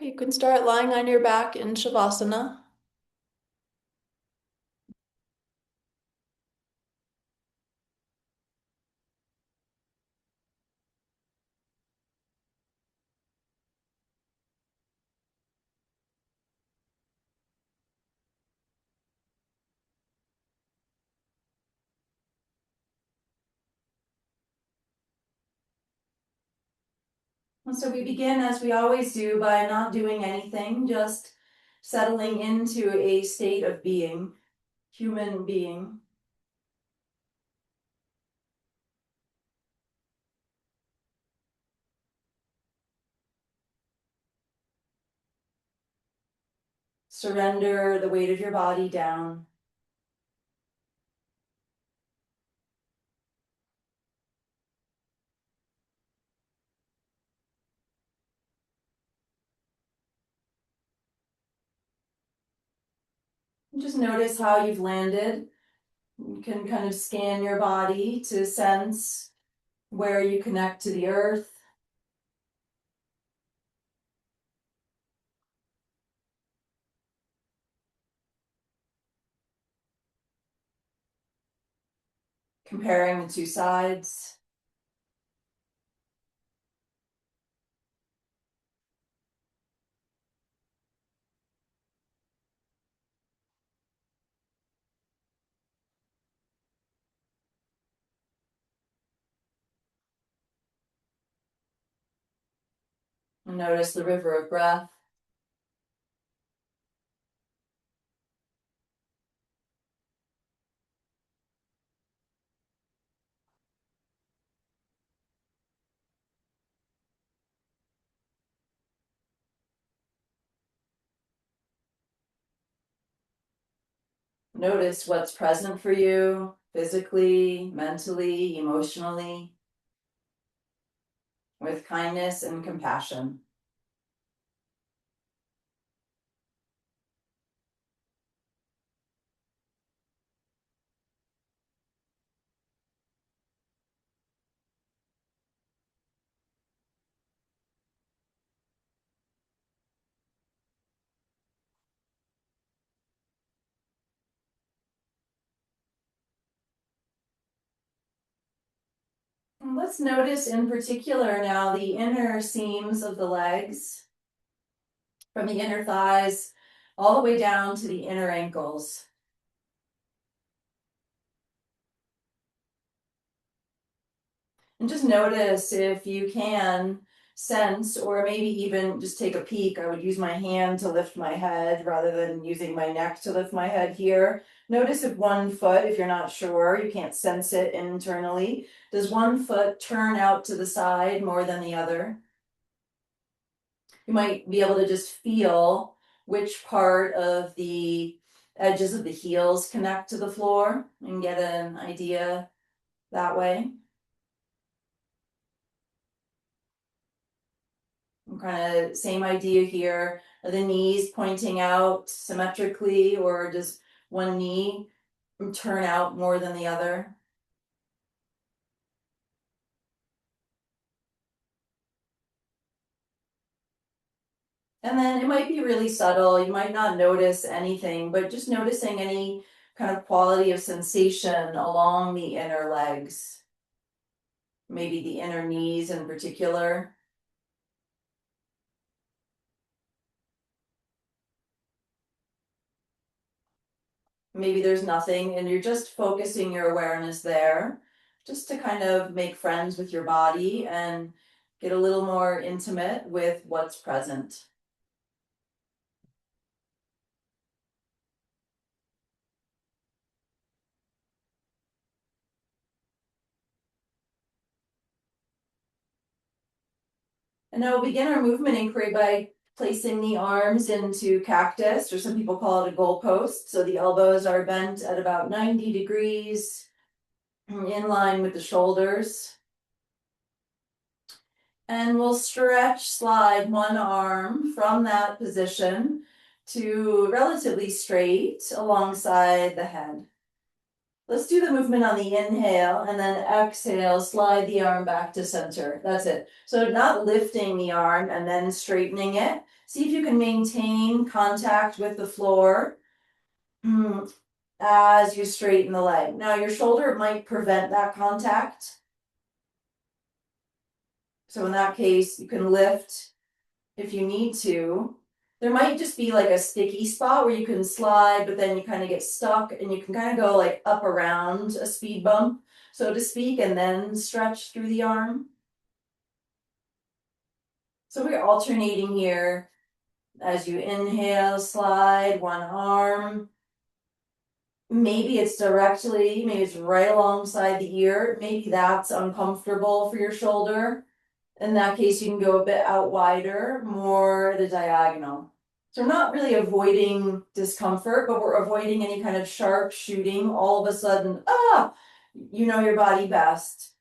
You can start lying on your back in Shavasana. And so we begin, as we always do, by not doing anything, just settling into a state of being, human being. Surrender the weight of your body down. And just notice how you've landed. You can kind of scan your body to sense where you connect to the earth. Comparing the two sides. And notice the river of breath. Notice what's present for you physically, mentally, emotionally, with kindness and compassion. And let's notice in particular now the inner seams of the legs, from the inner thighs all the way down to the inner ankles. And just notice if you can sense, or maybe even just take a peek. I would use my hand to lift my head rather than using my neck to lift my head here. Notice if one foot, if you're not sure, you can't sense it internally, does one foot turn out to the side more than the other? You might be able to just feel which part of the edges of the heels connect to the floor and get an idea that way. Kind of same idea here. Are the knees pointing out symmetrically, or does one knee turn out more than the other? And then it might be really subtle. You might not notice anything, but just noticing any kind of quality of sensation along the inner legs, maybe the inner knees in particular. Maybe there's nothing and you're just focusing your awareness there, just to kind of make friends with your body and get a little more intimate with what's present. And now we'll begin our movement inquiry by placing the arms into cactus, or some people call it a goalpost. So the elbows are bent at about 90 degrees in line with the shoulders. And we'll slide one arm from that position to relatively straight alongside the head. Let's do the movement on the inhale and then exhale, slide the arm back to center. That's it. So not lifting the arm and then straightening it. See if you can maintain contact with the floor as you straighten the leg. Now your shoulder might prevent that contact. So in that case, you can lift if you need to. There might just be like a sticky spot where you can slide, but then you kind of get stuck and you can kind of go like up around a speed bump, so to speak, and then stretch through the arm. So we're alternating here. As you inhale, slide one arm. Maybe it's directly, maybe it's right alongside the ear. Maybe that's uncomfortable for your shoulder. In that case, you can go a bit out wider, more at a diagonal. So we're not really avoiding discomfort, but we're avoiding any kind of sharp shooting. All of a sudden, you know your body best.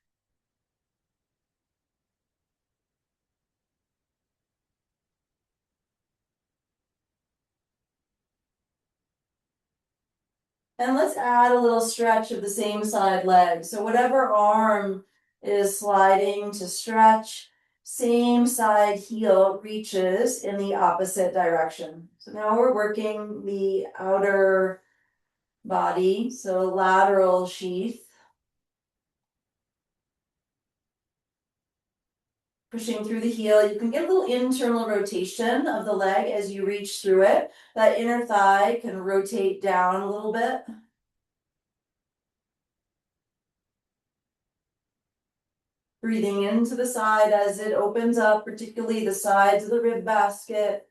And let's add a little stretch of the same side leg. So whatever arm is sliding to stretch, same side heel reaches in the opposite direction. So now we're working the outer body, so lateral sheath. Pushing through the heel, you can get a little internal rotation of the leg as you reach through it. That inner thigh can rotate down a little bit. Breathing into the side as it opens up, particularly the sides of the rib basket.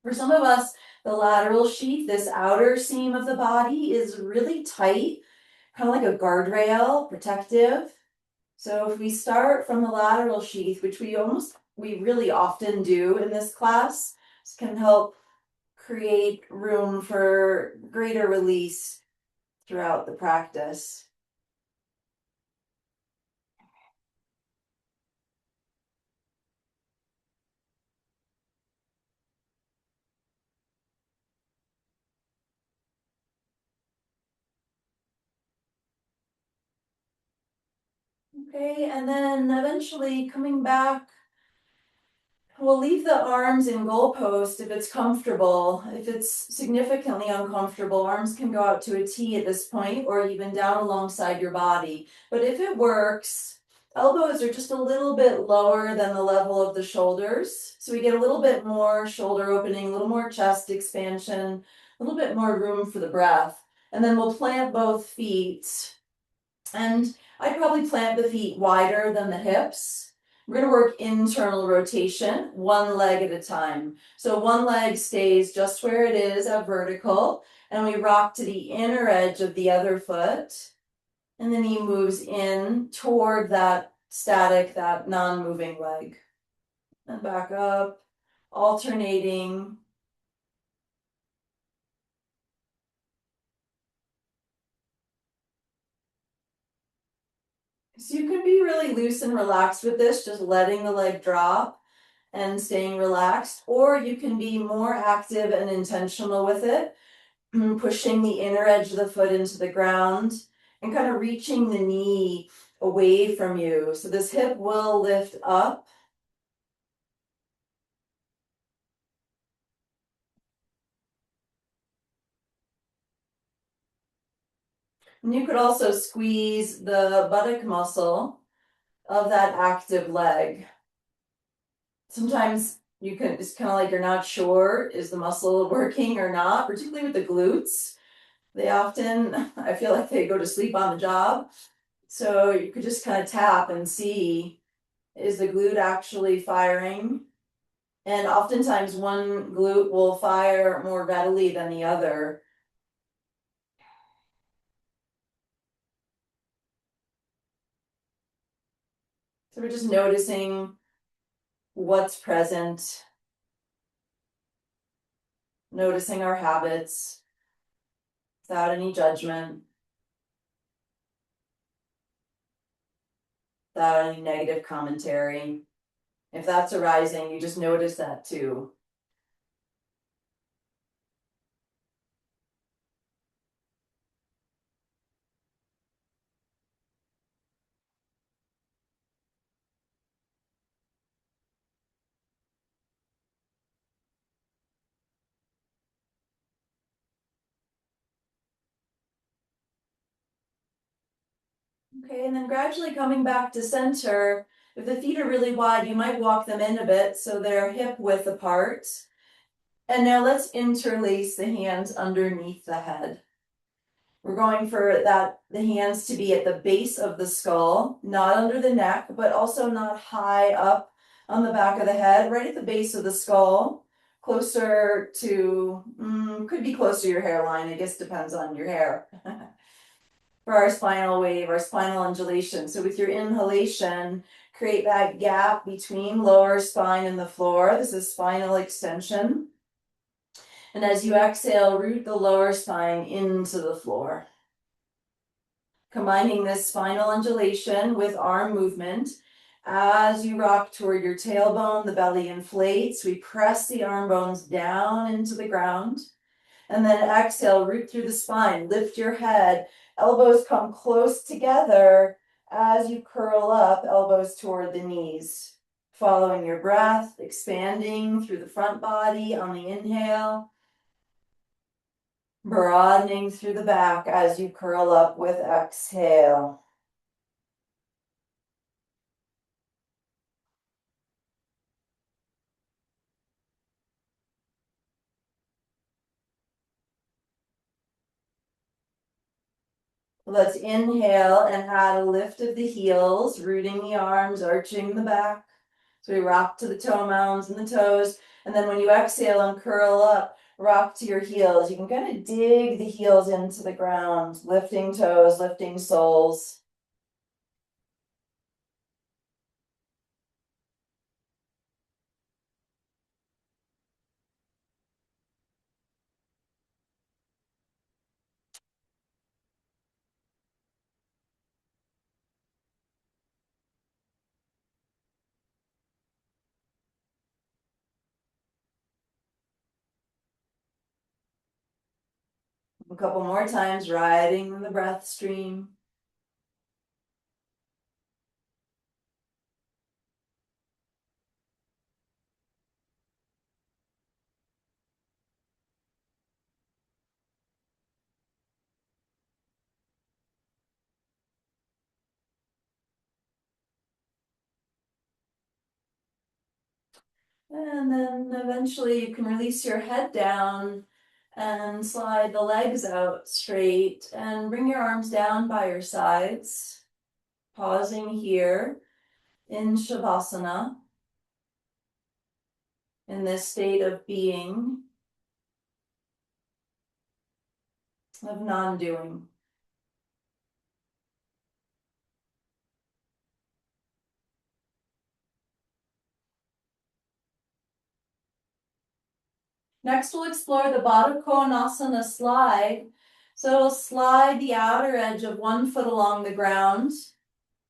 For some of us, the lateral sheath, this outer seam of the body, is really tight, kind of like a guardrail, protective. So if we start from the lateral sheath, which we really often do in this class, this can help create room for greater release throughout the practice. Okay, and then eventually coming back, we'll leave the arms in goalpost if it's comfortable. If it's significantly uncomfortable, arms can go out to a T at this point or even down alongside your body. But if it works, elbows are just a little bit lower than the level of the shoulders. So we get a little bit more shoulder opening, a little more chest expansion, a little bit more room for the breath. And then we'll plant both feet. And I'd probably plant the feet wider than the hips. We're going to work internal rotation, one leg at a time. So one leg stays just where it is at vertical, and we rock to the inner edge of the other foot. And then he moves in toward that static, that non-moving leg. And back up, alternating. So you can be really loose and relaxed with this, just letting the leg drop and staying relaxed, or you can be more active and intentional with it, pushing the inner edge of the foot into the ground and kind of reaching the knee away from you. So this hip will lift up. And you could also squeeze the buttock muscle of that active leg. Sometimes it's kind of like you're not sure, is the muscle working or not, particularly with the glutes. They often, I feel like they go to sleep on the job. So you could just kind of tap and see, is the glute actually firing? And oftentimes one glute will fire more readily than the other. So we're just noticing what's present, noticing our habits without any judgment, without any negative commentary. If that's arising, you just notice that too. Okay, and then gradually coming back to center. If the feet are really wide, you might walk them in a bit so they're hip width apart. And now let's interlace the hands underneath the head. We're going for the hands to be at the base of the skull, not under the neck, but also not high up on the back of the head, right at the base of the skull, closer to, could be close to your hairline, I guess depends on your hair. For our spinal wave, our spinal undulation. So with your inhalation, create that gap between lower spine and the floor. This is spinal extension. And as you exhale, root the lower spine into the floor. Combining this spinal undulation with arm movement. As you rock toward your tailbone, the belly inflates. We press the arm bones down into the ground. And then exhale, root through the spine, lift your head, elbows come close together as you curl up, elbows toward the knees. Following your breath, expanding through the front body on the inhale, broadening through the back as you curl up with exhale. Let's inhale and add a lift of the heels, rooting the arms, arching the back. So we rock to the toe mounds and the toes. And then when you exhale and curl up, rock to your heels. You can kind of dig the heels into the ground, lifting toes, lifting soles. A couple more times, riding the breath stream. And then eventually you can release your head down and slide the legs out straight and bring your arms down by your sides. Pausing here in Shavasana, in this state of being, of non-doing. Next, we'll explore the Baddha Konasana slide. So it'll slide the outer edge of one foot along the ground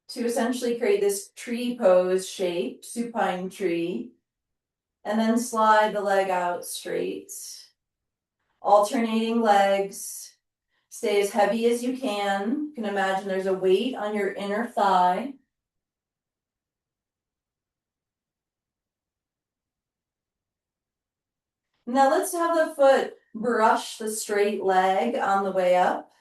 to essentially create this tree pose shape, supine tree, and then slide the leg out straight. Alternating legs. Stay as heavy as you can. You can imagine there's a weight on your inner thigh. Now let's have the foot brush the straight leg on the way up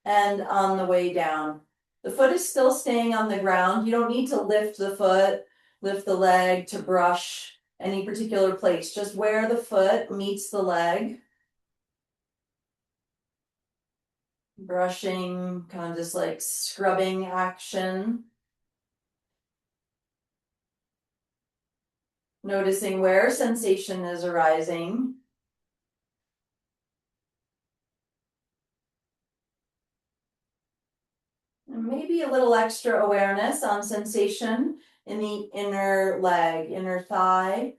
and on the way down. The foot is still staying on the ground. You don't need to lift the foot, lift the leg to brush any particular place, just where the foot meets the leg. Brushing, kind of just like scrubbing action. Noticing where sensation is arising. And maybe a little extra awareness on sensation in the inner leg, inner thigh.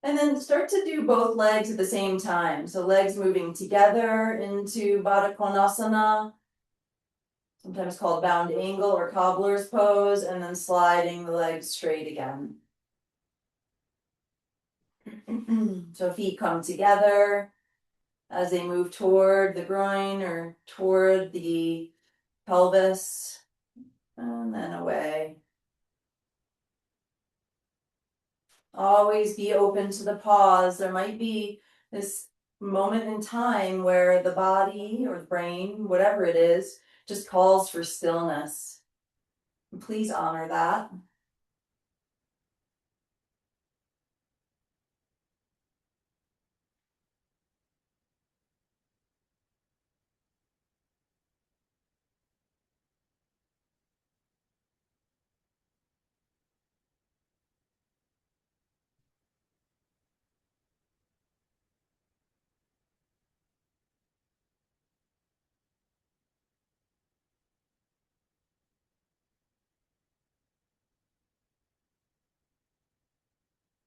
And then start to do both legs at the same time. So legs moving together into Baddha Konasana, sometimes called bound angle or cobbler's pose, and then sliding the legs straight again. So feet come together as they move toward the groin or toward the pelvis, and then away. Always be open to the pause. There might be this moment in time where the body or the brain, whatever it is, just calls for stillness. Please honor that.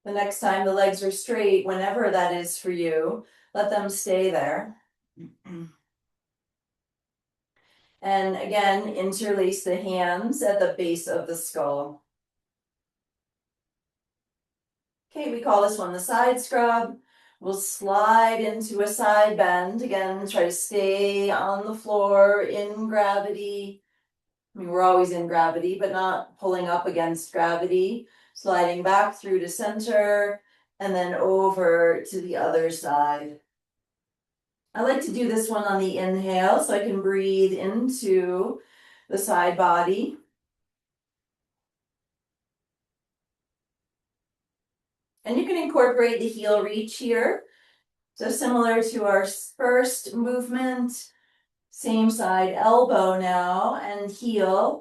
The next time the legs are straight, whenever that is for you, let them stay there. And again, interlace the hands at the base of the skull. Okay, we call this one the side scrub. We'll slide into a side bend. Again, try to stay on the floor in gravity. I mean, we're always in gravity, but not pulling up against gravity. Sliding back through to center and then over to the other side. I like to do this one on the inhale so I can breathe into the side body. And you can incorporate the heel reach here. So similar to our first movement, same side elbow now and heel.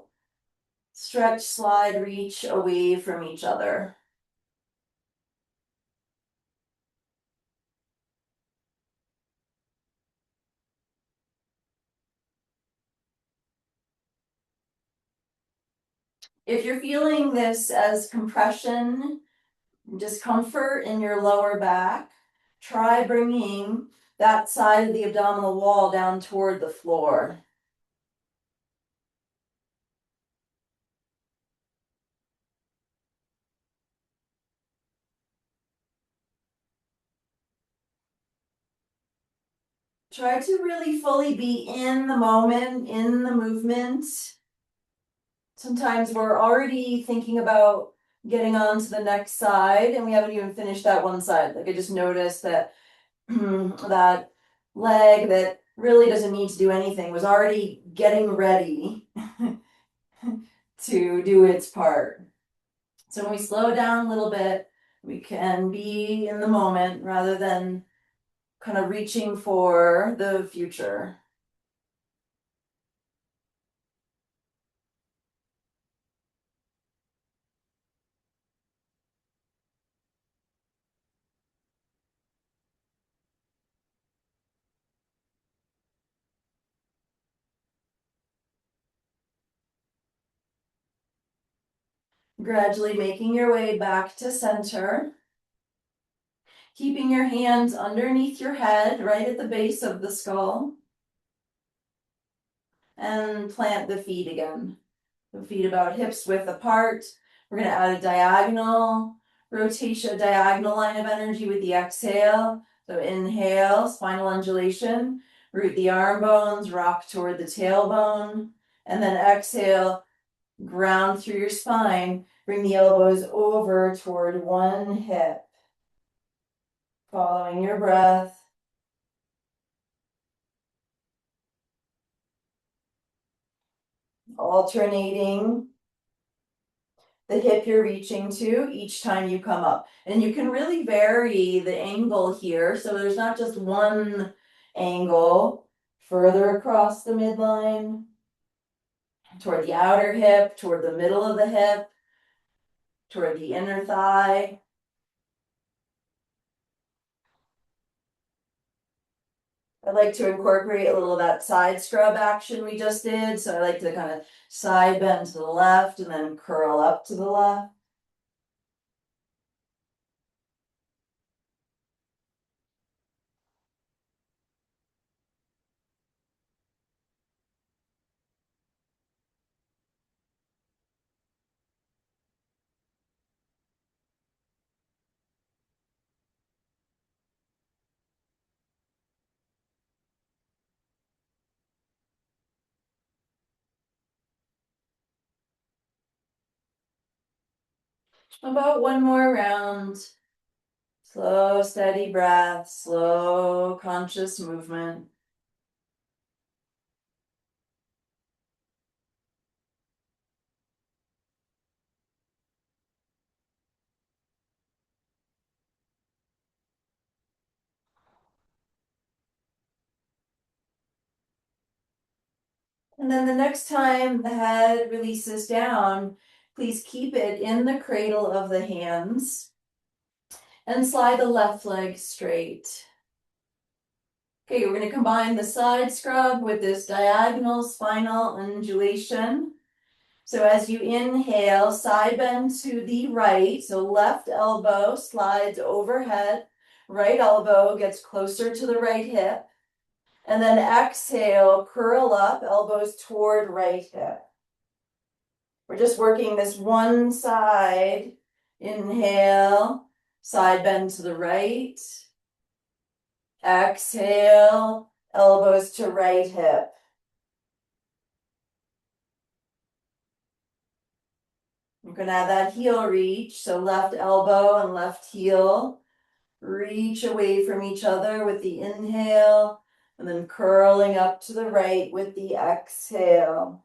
Stretch, slide, reach away from each other. If you're feeling this as compression, discomfort in your lower back, try bringing that side of the abdominal wall down toward the floor. Try to really fully be in the moment, in the movement. Sometimes we're already thinking about getting on to the next side and we haven't even finished that one side. Like I just noticed that that leg that really doesn't need to do anything was already getting ready to do its part. So when we slow down a little bit, we can be in the moment rather than kind of reaching for the future. Gradually making your way back to center. Keeping your hands underneath your head, right at the base of the skull. And plant the feet again. The feet about hips width apart. We're going to add a diagonal rotation, diagonal line of energy with the exhale. So inhale, spinal undulation. Root the arm bones, rock toward the tailbone. And then exhale, ground through your spine. Bring the elbows over toward one hip. Following your breath. Alternating the hip you're reaching to each time you come up. And you can really vary the angle here. So there's not just one angle. Further across the midline, toward the outer hip, toward the middle of the hip, toward the inner thigh. I like to incorporate a little of that side scrub action we just did. So I like to kind of side bend to the left and then curl up to the left. About one more round. Slow, steady breath, slow, conscious movement. And then the next time the head releases down, please keep it in the cradle of the hands and slide the left leg straight. Okay, we're going to combine the side scrub with this diagonal spinal undulation. So as you inhale, side bend to the right. So left elbow slides overhead, right elbow gets closer to the right hip. And then exhale, curl up, elbows toward right hip. We're just working this one side. Inhale, side bend to the right. Exhale, elbows to right hip. You're going to have that heel reach. So left elbow and left heel reach away from each other with the inhale, and then curling up to the right with the exhale.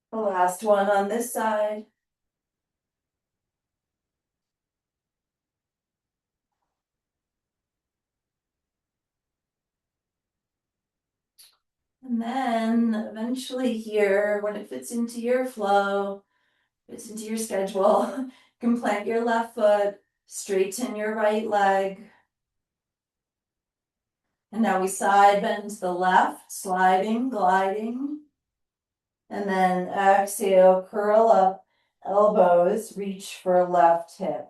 The last one on this side. And then eventually here, when it fits into your flow, fits into your schedule, you can plant your left foot, straighten your right leg. And now we side bend to the left, sliding, gliding. And then exhale, curl up, elbows, reach for left hip.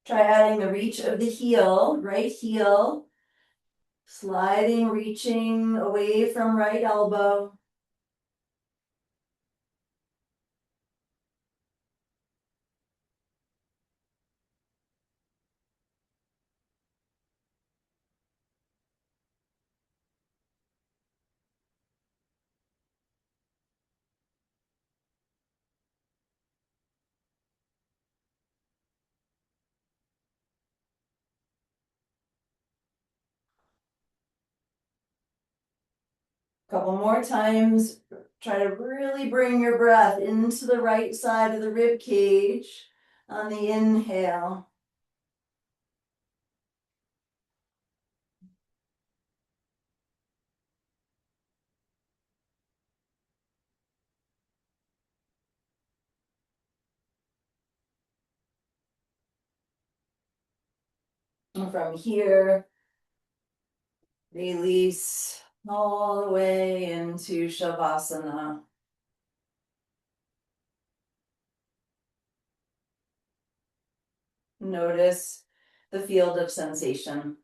Try adding the reach of the heel, right heel, sliding, reaching away from right elbow. Couple more times. Try to really bring your breath into the right side of the rib cage on the inhale. And from here, release all the way into Shavasana. Notice the field of sensation.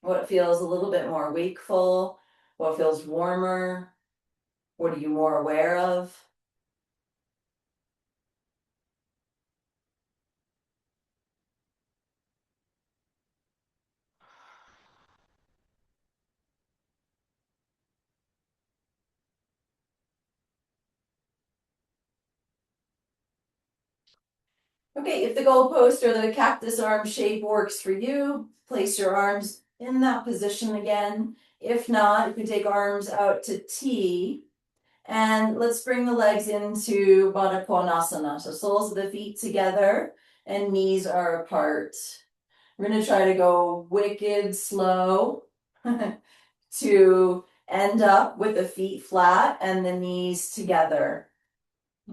What feels a little bit more wakeful? What feels warmer? What are you more aware of? Okay, if the goalpost or the cactus arm shape works for you, place your arms in that position again. If not, you can take arms out to T. And let's bring the legs into Baddha Konasana. So soles of the feet together and knees are apart. We're going to try to go wicked slow to end up with the feet flat and the knees together.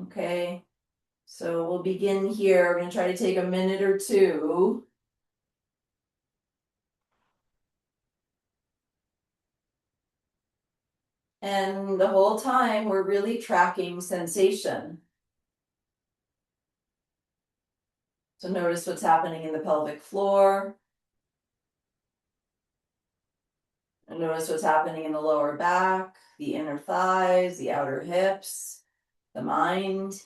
Okay. So we'll begin here. We're going to try to take a minute or two. And the whole time we're really tracking sensation. So notice what's happening in the pelvic floor. And notice what's happening in the lower back, the inner thighs, the outer hips, the mind,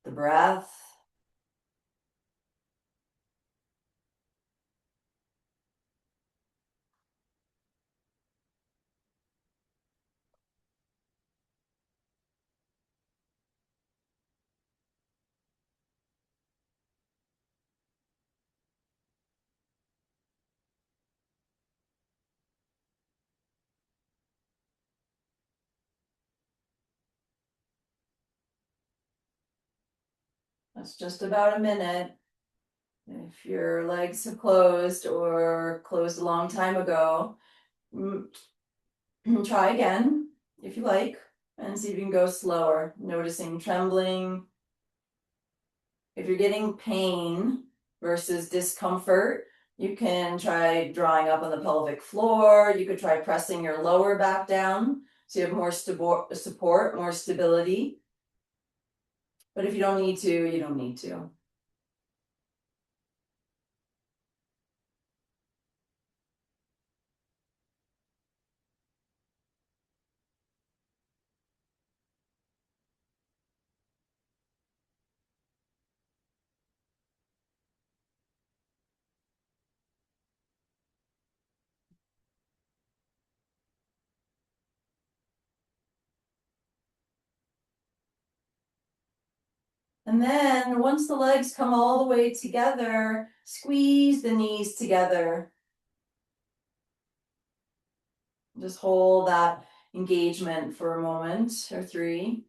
the breath. That's just about a minute. If your legs have closed or closed a long time ago, try again if you like, and see if you can go slower, noticing trembling. If you're getting pain versus discomfort, you can try drawing up on the pelvic floor. You could try pressing your lower back down so you have more support, more stability. But if you don't need to, you don't need to. And then once the legs come all the way together, squeeze the knees together. Just hold that engagement for a moment or three.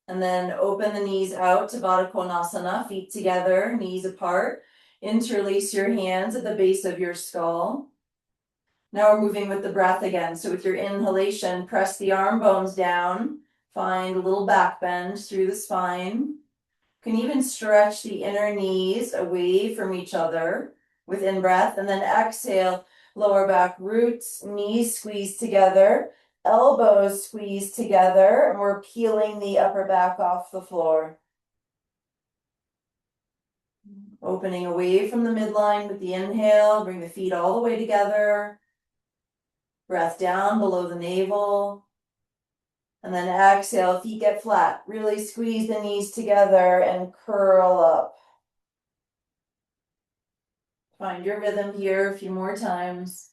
And then open the knees out to Baddha Konasana, feet together, knees apart. Interlace your hands at the base of your skull. Now we're moving with the breath again. So with your inhalation, press the arm bones down. Find a little back bend through the spine. You can even stretch the inner knees away from each other with in-breath. And then exhale, lower back roots, knees squeeze together, elbows squeeze together, and we're peeling the upper back off the floor. Opening away from the midline with the inhale, bring the feet all the way together. Breath down below the navel. And then exhale, feet get flat. Really squeeze the knees together and curl up. Find your rhythm here a few more times.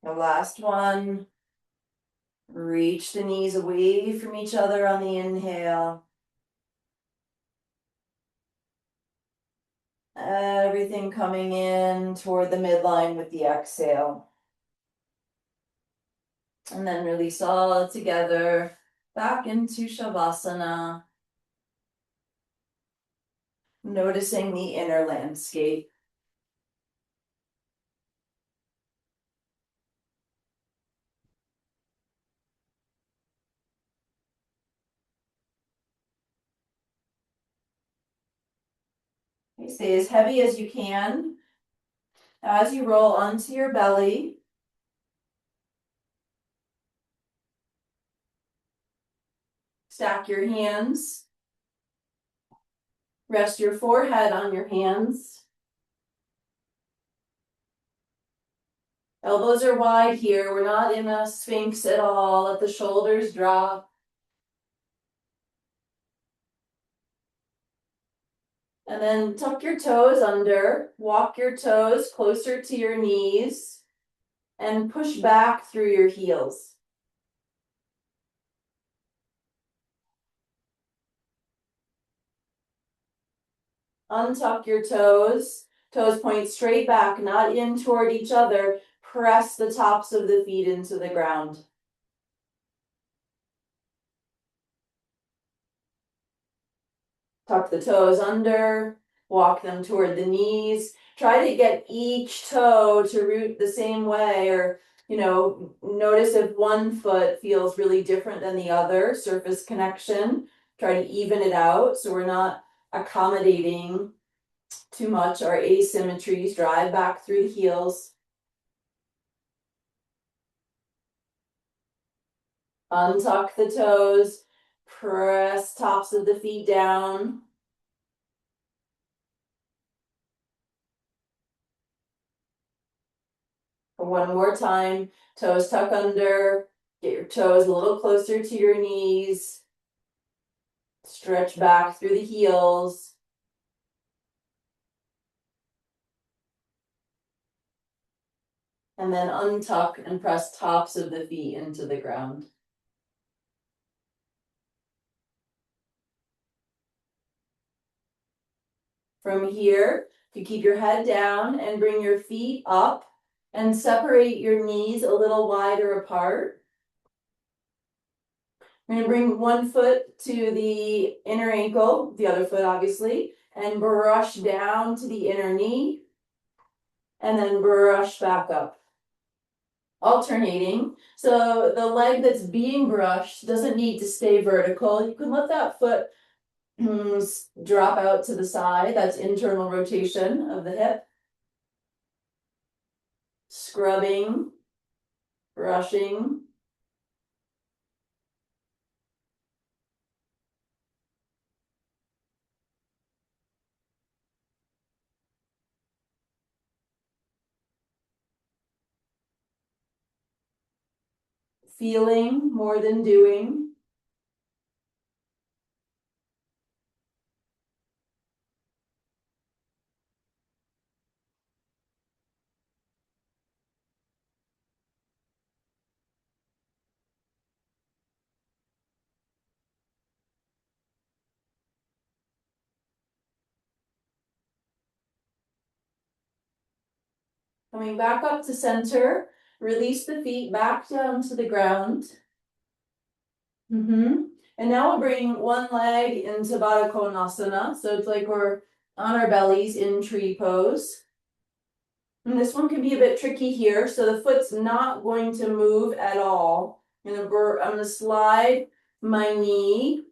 The last one. Reach the knees away from each other on the inhale. Everything coming in toward the midline with the exhale. And then release all together back into Shavasana. Noticing the inner landscape. Okay, stay as heavy as you can. As you roll onto your belly, stack your hands. Rest your forehead on your hands. Elbows are wide here. We're not in a sphinx at all. Let the shoulders drop. And then tuck your toes under, walk your toes closer to your knees, and push back through your heels. Untuck your toes. Toes point straight back, not in toward each other. Press the tops of the feet into the ground. Tuck the toes under, walk them toward the knees. Try to get each toe to root the same way, or notice if one foot feels really different than the other, surface connection. Try to even it out so we're not accommodating too much our asymmetries. Drive back through the heels. Untuck the toes, press tops of the feet down. One more time, toes tuck under, get your toes a little closer to your knees. Stretch back through the heels. And then untuck and press tops of the feet into the ground. From here, you keep your head down and bring your feet up and separate your knees a little wider apart. We're going to bring one foot to the inner ankle, the other foot obviously, and brush down to the inner knee, and then brush back up. Alternating. So the leg that's being brushed doesn't need to stay vertical. You can let that foot drop out to the side. That's internal rotation of the hip. Scrubbing, brushing. Feeling more than doing. Coming back up to center, release the feet back down to the ground. And now we'll bring one leg into Baddha Konasana. So it's like we're on our bellies in tree pose. And this one can be a bit tricky here. So the foot's not going to move at all. I'm gonna slide my knee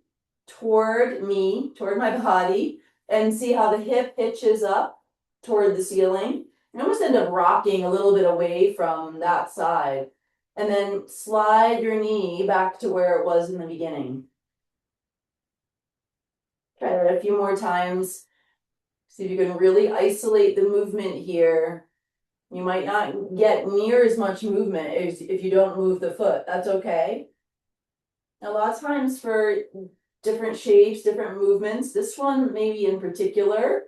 toward me, toward my body, and see how the hip hitches up toward the ceiling. I almost end up rocking a little bit away from that side. And then slide your knee back to where it was in the beginning. Try that a few more times. See if you can really isolate the movement here. You might not get near as much movement if you don't move the foot. That's okay. A lot of times for different shapes, different movements, this one maybe in particular,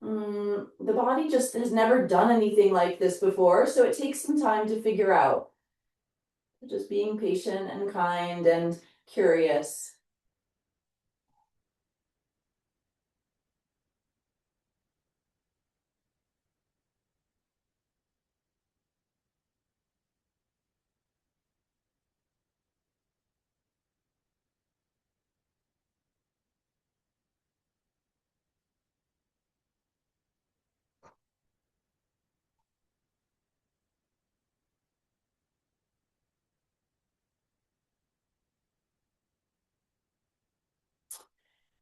the body just has never done anything like this before, so it takes some time to figure out. Just being patient and kind and curious.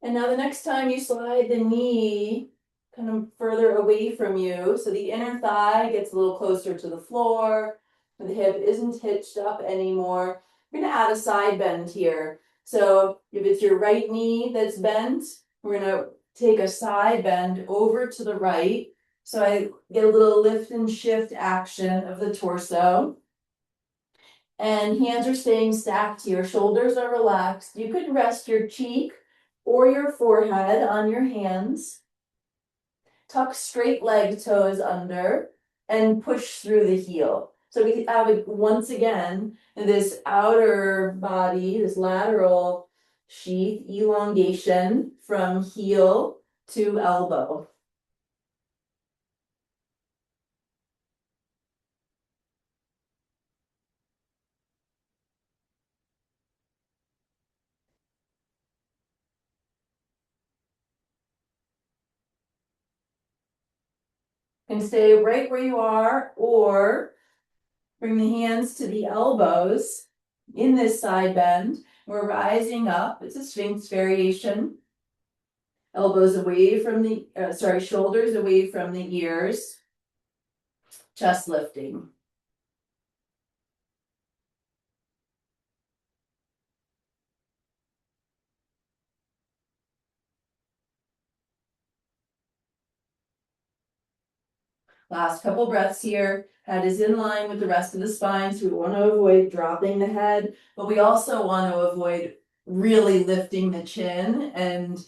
And now the next time you slide the knee kind of further away from you, so the inner thigh gets a little closer to the floor, and the hip isn't hitched up anymore. We're gonna add a side bend here. So if it's your right knee that's bent, we're gonna take a side bend over to the right, So I get a little lift and shift action of the torso. And hands are staying stacked here, shoulders are relaxed. You could rest your cheek or your forehead on your hands. Tuck straight leg toes under and push through the heel. So we have once again this outer body, this lateral sheath elongation from heel to elbow. You can stay right where you are or bring the hands to the elbows in this side bend. We're rising up. It's a Sphinx variation. Elbows away from the, shoulders away from the ears. Chest lifting. Last couple breaths here. Head is in line with the rest of the spine, so we want to avoid dropping the head, but we also want to avoid really lifting the chin and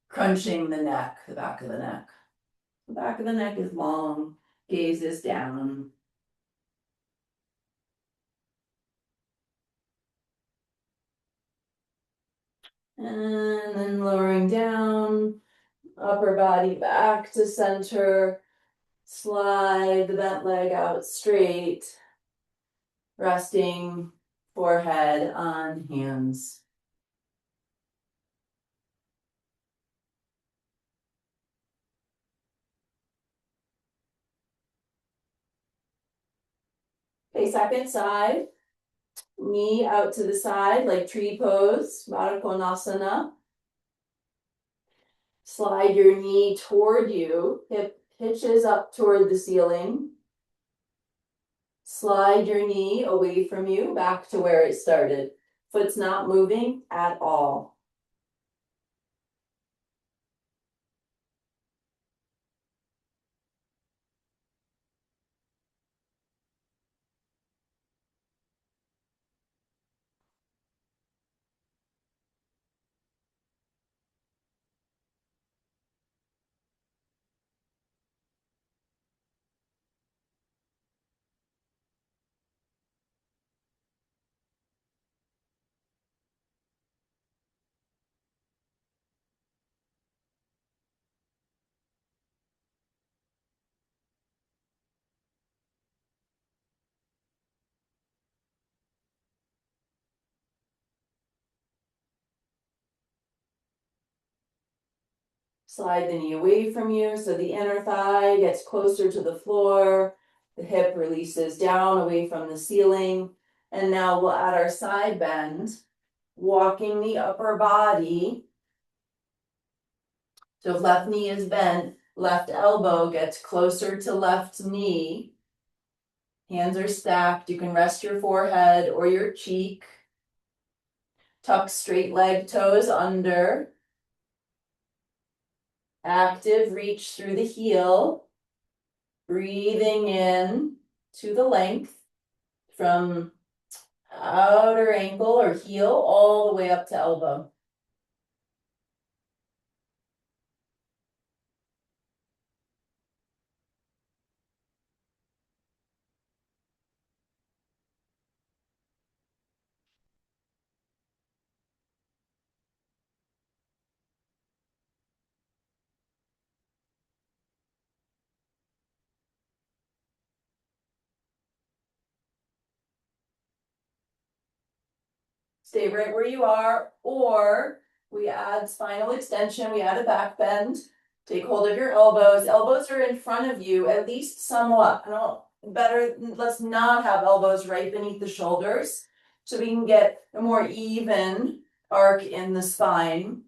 crunching the neck, the back of the neck. The back of the neck is long, gaze is down. And then lowering down, upper body back to center. Slide the bent leg out straight, resting forehead on hands. Okay, second side. Knee out to the side like tree pose, Baddha Konasana. Slide your knee toward you, hip pitches up toward the ceiling. Slide your knee away from you, back to where it started. Foot's not moving at all. Slide the knee away from you so the inner thigh gets closer to the floor. The hip releases down away from the ceiling. And now we'll add our side bend, walking the upper body. So if left knee is bent, left elbow gets closer to left knee. Hands are stacked. You can rest your forehead or your cheek. Tuck straight leg toes under. Active reach through the heel. Breathing in to the length from outer ankle or heel all the way up to elbow. Stay right where you are, or we add spinal extension, we add a back bend. Take hold of your elbows. Elbows are in front of you, at least somewhat. Let's not have elbows right beneath the shoulders so we can get a more even arc in the spine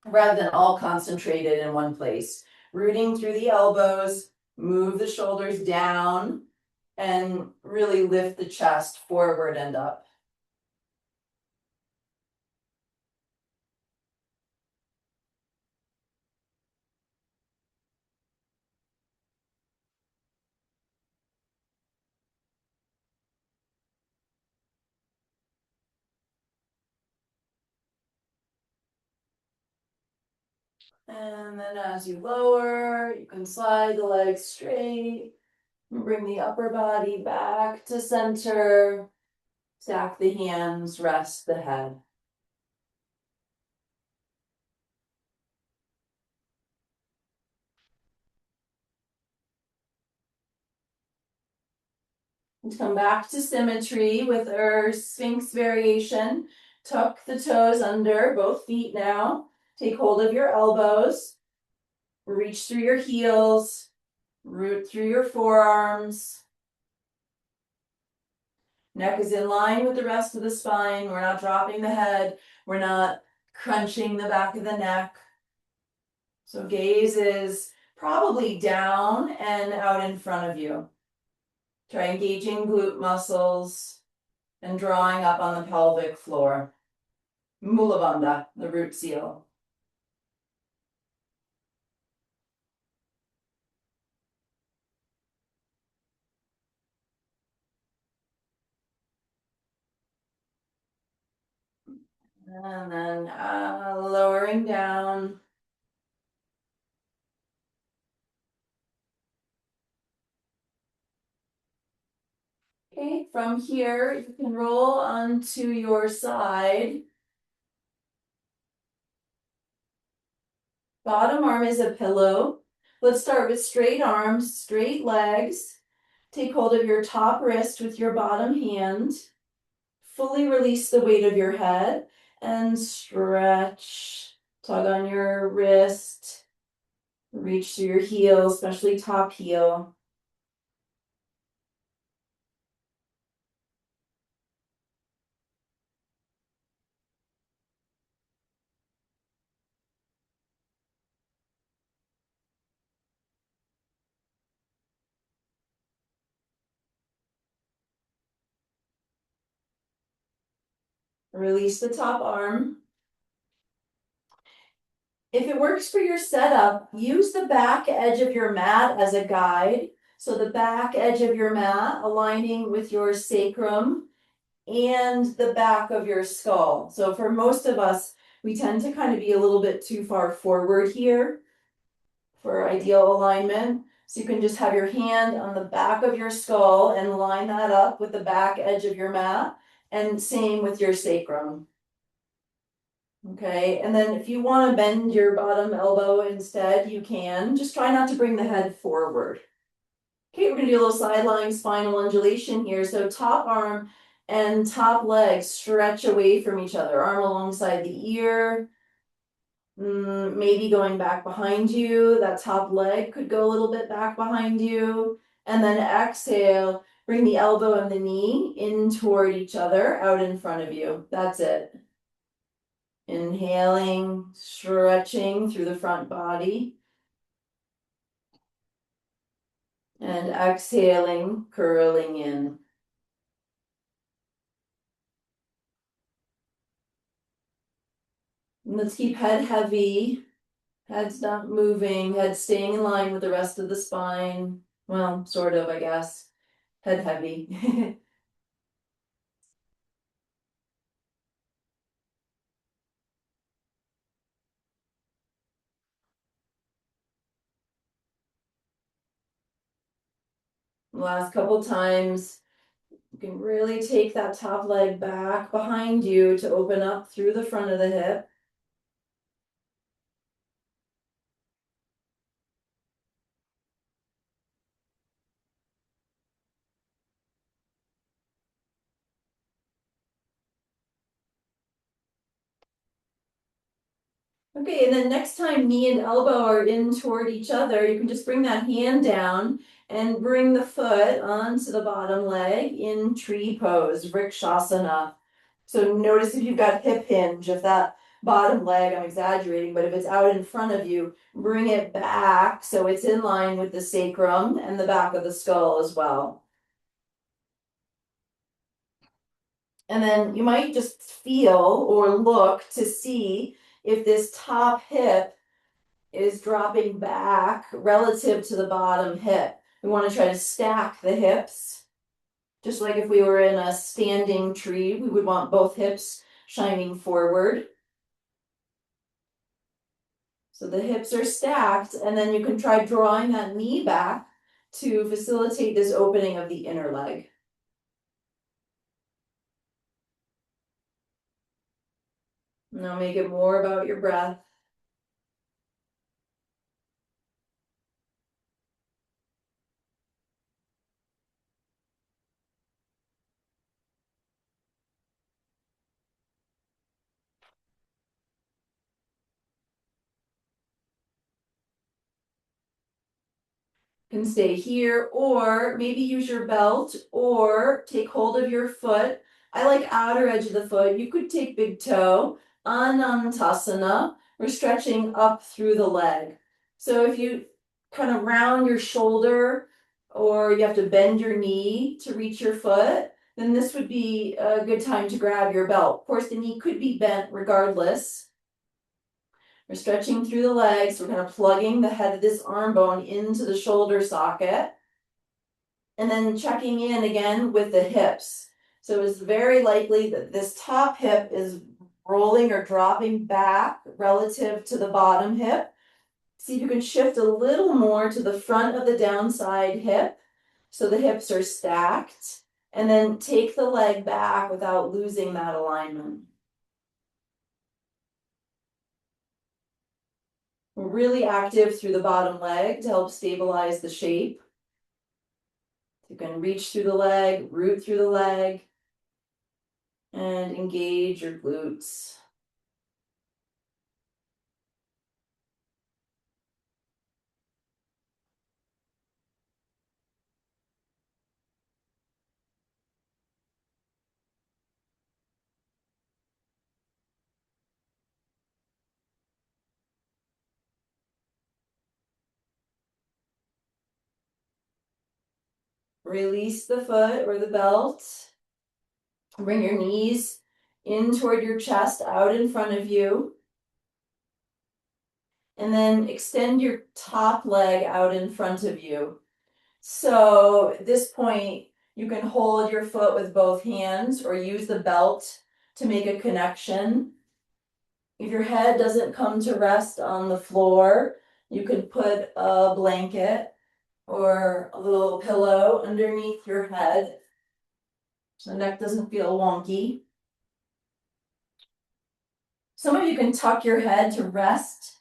rather than all concentrated in one place. Rooting through the elbows, move the shoulders down, and really lift the chest forward and up. And then as you lower, you can slide the legs straight. Bring the upper body back to center. Stack the hands, rest the head. And come back to symmetry with our Sphinx variation. Tuck the toes under, both feet now. Take hold of your elbows. Reach through your heels. Root through your forearms. Neck is in line with the rest of the spine. We're not dropping the head. We're not crunching the back of the neck. So gaze is probably down and out in front of you. Try engaging glute muscles and drawing up on the pelvic floor. Mula Bandha, the root seal. And then lowering down. Okay, from here, you can roll onto your side. Bottom arm is a pillow. Let's start with straight arms, straight legs. Take hold of your top wrist with your bottom hand. Fully release the weight of your head and stretch. Tug on your wrist. Reach through your heel, especially top heel. Release the top arm. If it works for your setup, use the back edge of your mat as a guide. So the back edge of your mat aligning with your sacrum and the back of your skull. So for most of us, we tend to kind of be a little bit too far forward here for ideal alignment. So you can just have your hand on the back of your skull and line that up with the back edge of your mat, and same with your sacrum. Okay, and then if you want to bend your bottom elbow instead, you can. Just try not to bring the head forward. Okay, we're gonna do a little sideline spinal undulation here. So top arm and top leg stretch away from each other. Arm alongside the ear. Maybe going back behind you. That top leg could go a little bit back behind you. And then exhale, bring the elbow and the knee in toward each other, out in front of you. That's it. Inhaling, stretching through the front body. And exhaling, curling in. And let's keep head heavy. Head's not moving, head staying in line with the rest of the spine. Well, sort of, I guess. Head heavy. Last couple times, you can really take that top leg back behind you to open up through the front of the hip. Okay, and then next time knee and elbow are in toward each other, you can just bring that hand down and bring the foot onto the bottom leg in tree pose, Vrikshasana. So notice if you've got hip hinge, if that bottom leg, I'm exaggerating, but if it's out in front of you, bring it back so it's in line with the sacrum and the back of the skull as well. And then you might just feel or look to see if this top hip is dropping back relative to the bottom hip. We want to try to stack the hips. Just like if we were in a standing tree, we would want both hips shining forward. So the hips are stacked, and then you can try drawing that knee back to facilitate this opening of the inner leg. Now make it more about your breath. Can stay here, or maybe use your belt or take hold of your foot. I like outer edge of the foot. You could take big toe, Anantasana. We're stretching up through the leg. So if you kind of round your shoulder or you have to bend your knee to reach your foot, then this would be a good time to grab your belt. Of course, the knee could be bent regardless. We're stretching through the legs. We're kind of plugging the head of this arm bone into the shoulder socket. And then checking in again with the hips. So it's very likely that this top hip is rolling or dropping back relative to the bottom hip. See if you can shift a little more to the front of the downside hip so the hips are stacked. And then take the leg back without losing that alignment. We're really active through the bottom leg to help stabilize the shape. You can reach through the leg, root through the leg, and engage your glutes. Release the foot or the belt. Bring your knees in toward your chest, out in front of you. And then extend your top leg out in front of you. So at this point, you can hold your foot with both hands or use the belt to make a connection. If your head doesn't come to rest on the floor, you could put a blanket or a little pillow underneath your head so the neck doesn't feel wonky. Some of you can tuck your head to rest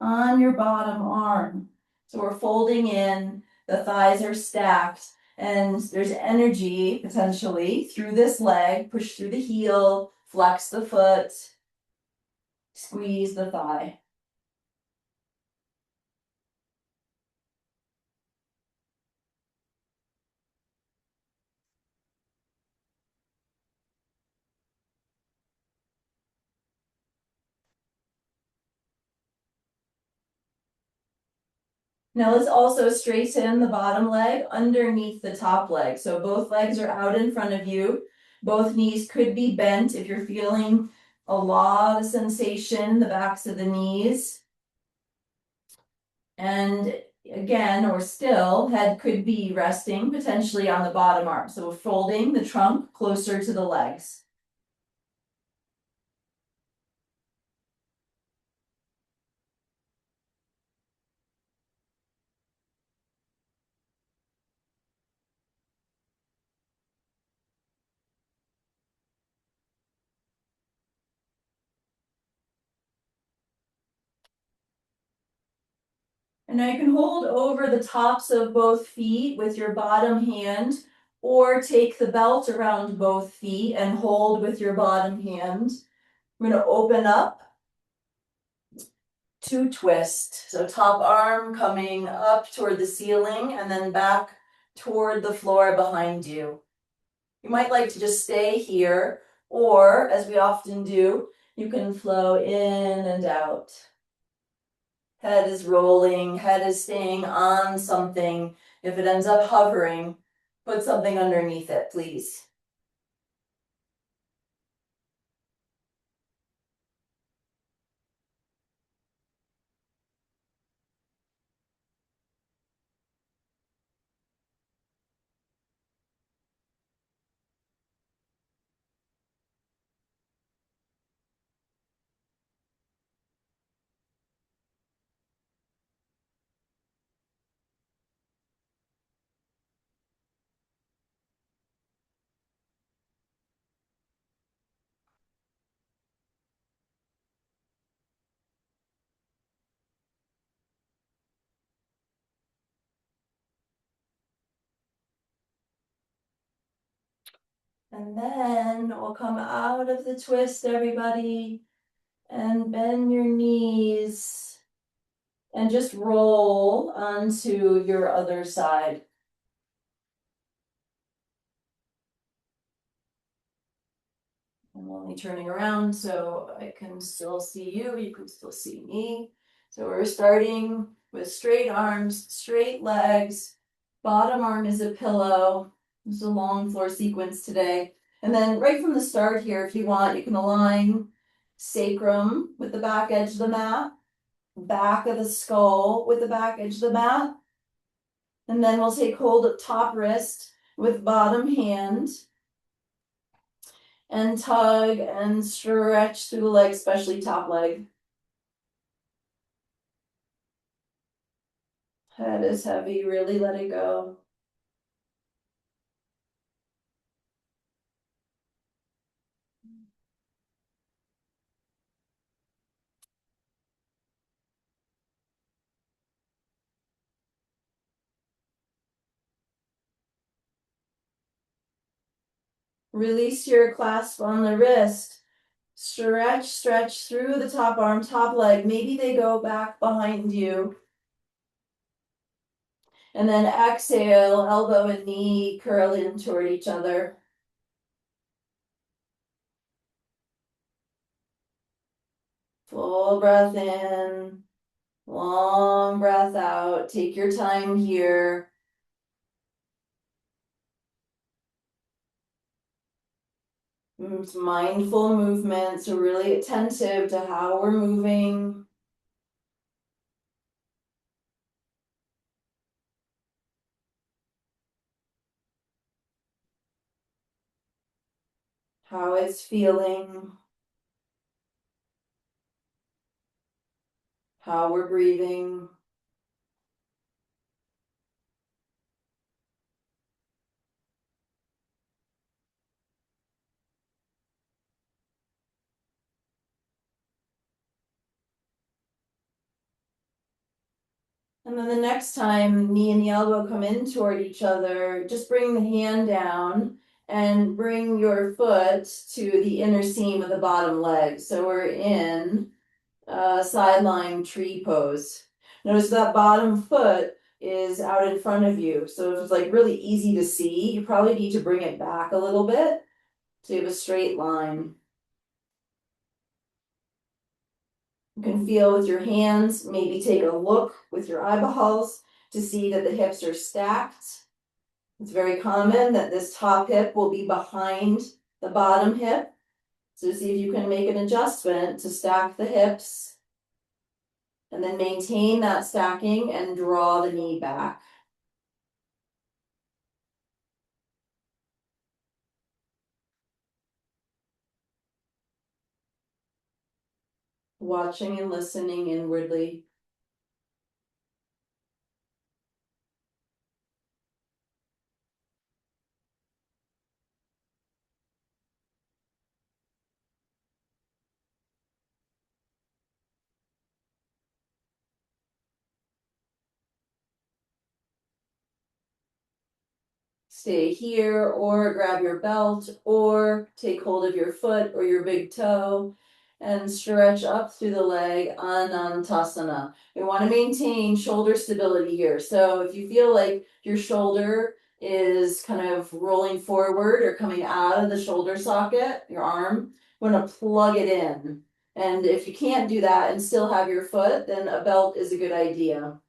on your bottom arm. So we're folding in, the thighs are stacked, and there's energy potentially through this leg. Push through the heel, flex the foot, squeeze the thigh. Now let's also straighten the bottom leg underneath the top leg. So both legs are out in front of you. Both knees could be bent if you're feeling a lot of sensation in the backs of the knees. And again, or still, head could be resting potentially on the bottom arm. So we're folding the trunk closer to the legs. And now you can hold over the tops of both feet with your bottom hand, or take the belt around both feet and hold with your bottom hand. I'm going to open up to twist. So top arm coming up toward the ceiling and then back toward the floor behind you. You might like to just stay here, or as we often do, you can flow in and out. Head is rolling, head is staying on something. If it ends up hovering, put something underneath it, please. And then we'll come out of the twist, everybody, and bend your knees and just roll onto your other side. I'm only turning around so I can still see you, you can still see me. So we're starting with straight arms, straight legs, bottom arm is a pillow. It's a long floor sequence today. And then right from the start here, if you want, you can align sacrum with the back edge of the mat, back of the skull with the back edge of the mat. And then we'll take hold of top wrist with bottom hand and tug and stretch through the leg, especially top leg. Head is heavy, really let it go. Release your clasp on the wrist. Stretch, stretch through the top arm, top leg. Maybe they go back behind you. And then exhale, elbow and knee curl in toward each other. Full breath in, long breath out. Take your time here. It's mindful movement, so really attentive to how we're moving. How it's feeling, how we're breathing. And then the next time knee and the elbow come in toward each other, just bring the hand down and bring your foot to the inner seam of the bottom leg. So we're in sideline tree pose. Notice that bottom foot is out in front of you. So if it's like really easy to see, you probably need to bring it back a little bit so you have a straight line. You can feel with your hands, maybe take a look with your eyeballs to see that the hips are stacked. It's very common that this top hip will be behind the bottom hip. So see if you can make an adjustment to stack the hips and then maintain that stacking and draw the knee back. Watching and listening inwardly. Stay here or grab your belt or take hold of your foot or your big toe and stretch up through the leg, Anantasana. We want to maintain shoulder stability here. So if you feel like your shoulder is kind of rolling forward or coming out of the shoulder socket, your arm, you want to plug it in. And if you can't do that and still have your foot, then a belt is a good idea.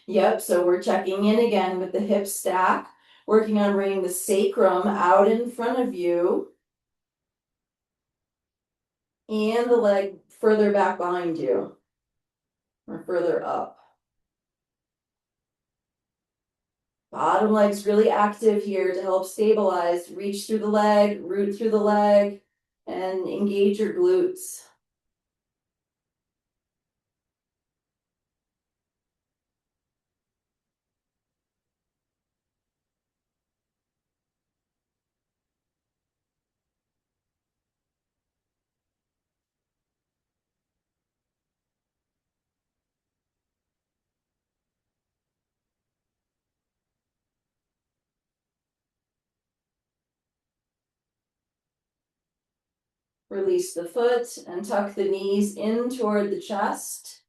Yep, so we're checking in again with the hip stack, working on bringing the sacrum out in front of you and the leg further back behind you or further up. Bottom leg's really active here to help stabilize. Reach through the leg, root through the leg, and engage your glutes. Release the foot and tuck the knees in toward the chest.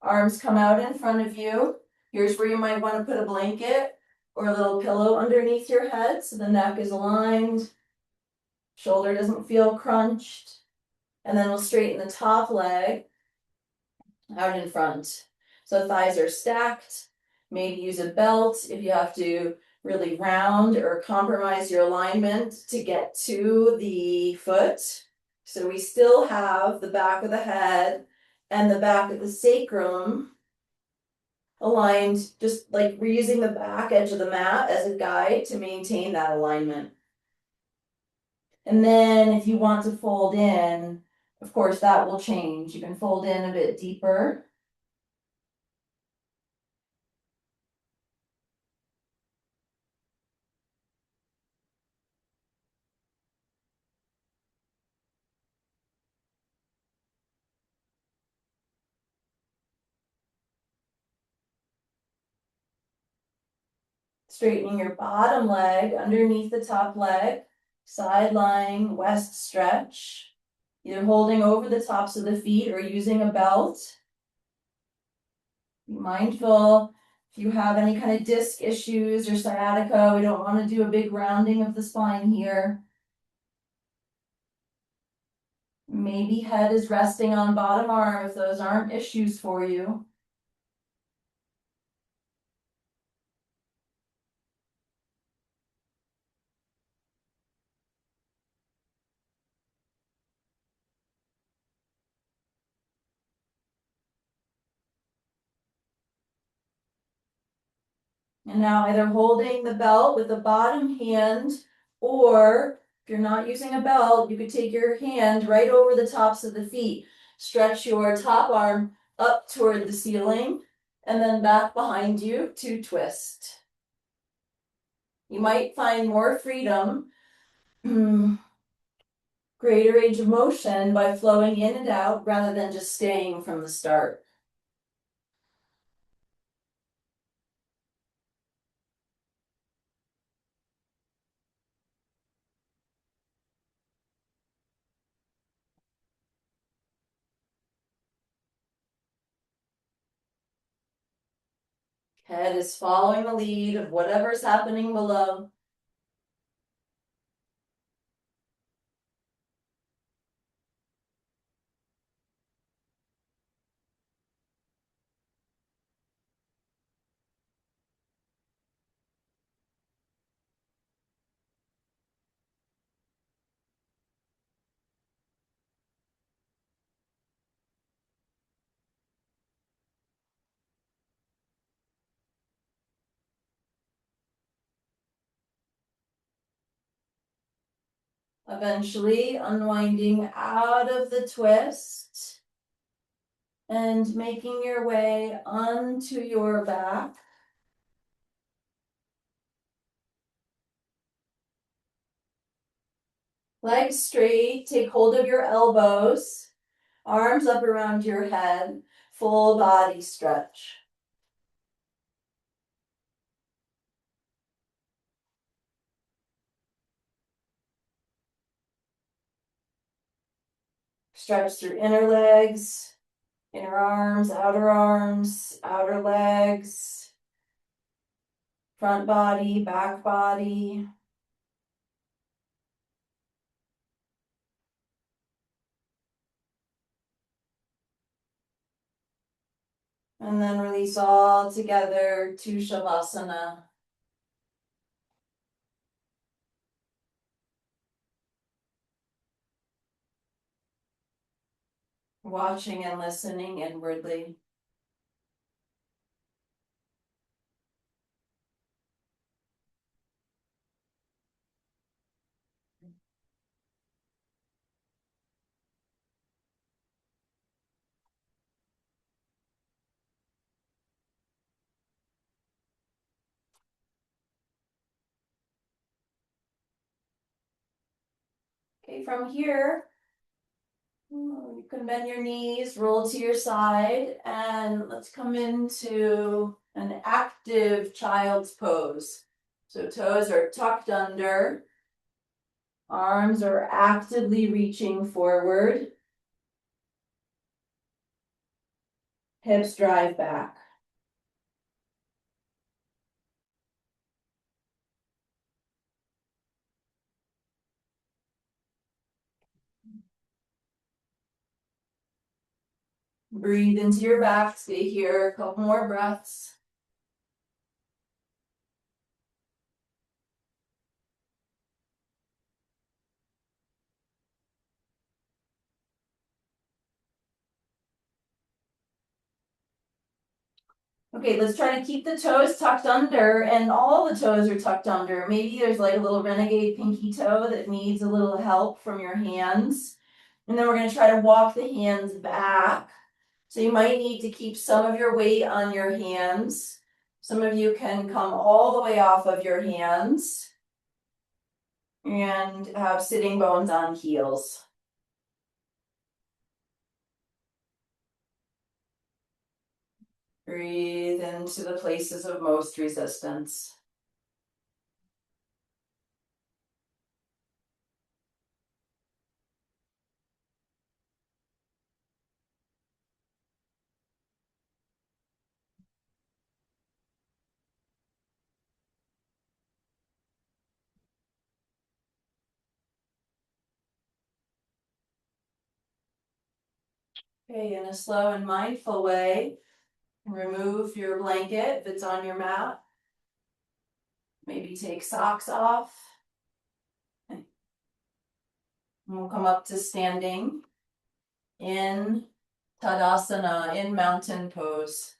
Arms come out in front of you. Here's where you might want to put a blanket or a little pillow underneath your head so the neck is aligned, shoulder doesn't feel crunched. And then we'll straighten the top leg out in front. So thighs are stacked. Maybe use a belt if you have to really round or compromise your alignment to get to the foot. So we still have the back of the head and the back of the sacrum aligned, just like we're using the back edge of the mat as a guide to maintain that alignment. And then if you want to fold in, of course, that will change. You can fold in a bit deeper. Straightening your bottom leg underneath the top leg, side lying west stretch, either holding over the tops of the feet or using a belt. Be mindful if you have any kind of disc issues or sciatica, we don't want to do a big rounding of the spine here. Maybe head is resting on bottom arm if those aren't issues for you. And now either holding the belt with the bottom hand, or if you're not using a belt, you could take your hand right over the tops of the feet. Stretch your top arm up toward the ceiling and then back behind you to twist. You might find more freedom, greater range of motion by flowing in and out rather than just staying from the start. Head is following the lead of whatever's happening below. Eventually unwinding out of the twist and making your way onto your back. Legs straight, take hold of your elbows, arms up around your head, full body stretch. Stretch through inner legs, inner arms, outer legs, front body, back body. And then release all together to Shavasana. Watching and listening inwardly. Okay, from here, you can bend your knees, roll to your side, and let's come into an active child's pose. So toes are tucked under, Arms are actively reaching forward. Hips drive back. Breathe into your back, stay here, a couple more breaths. Okay, let's try to keep the toes tucked under, and all the toes are tucked under. Maybe there's like a little renegade pinky toe that needs a little help from your hands. And then we're gonna try to walk the hands back. So you might need to keep some of your weight on your hands. Some of you can come all the way off of your hands and have sitting bones on heels. Breathe into the places of most resistance. Okay, in a slow and mindful way, remove your blanket if it's on your mat. Maybe take socks off. And we'll come up to standing in Tadasana, in mountain pose.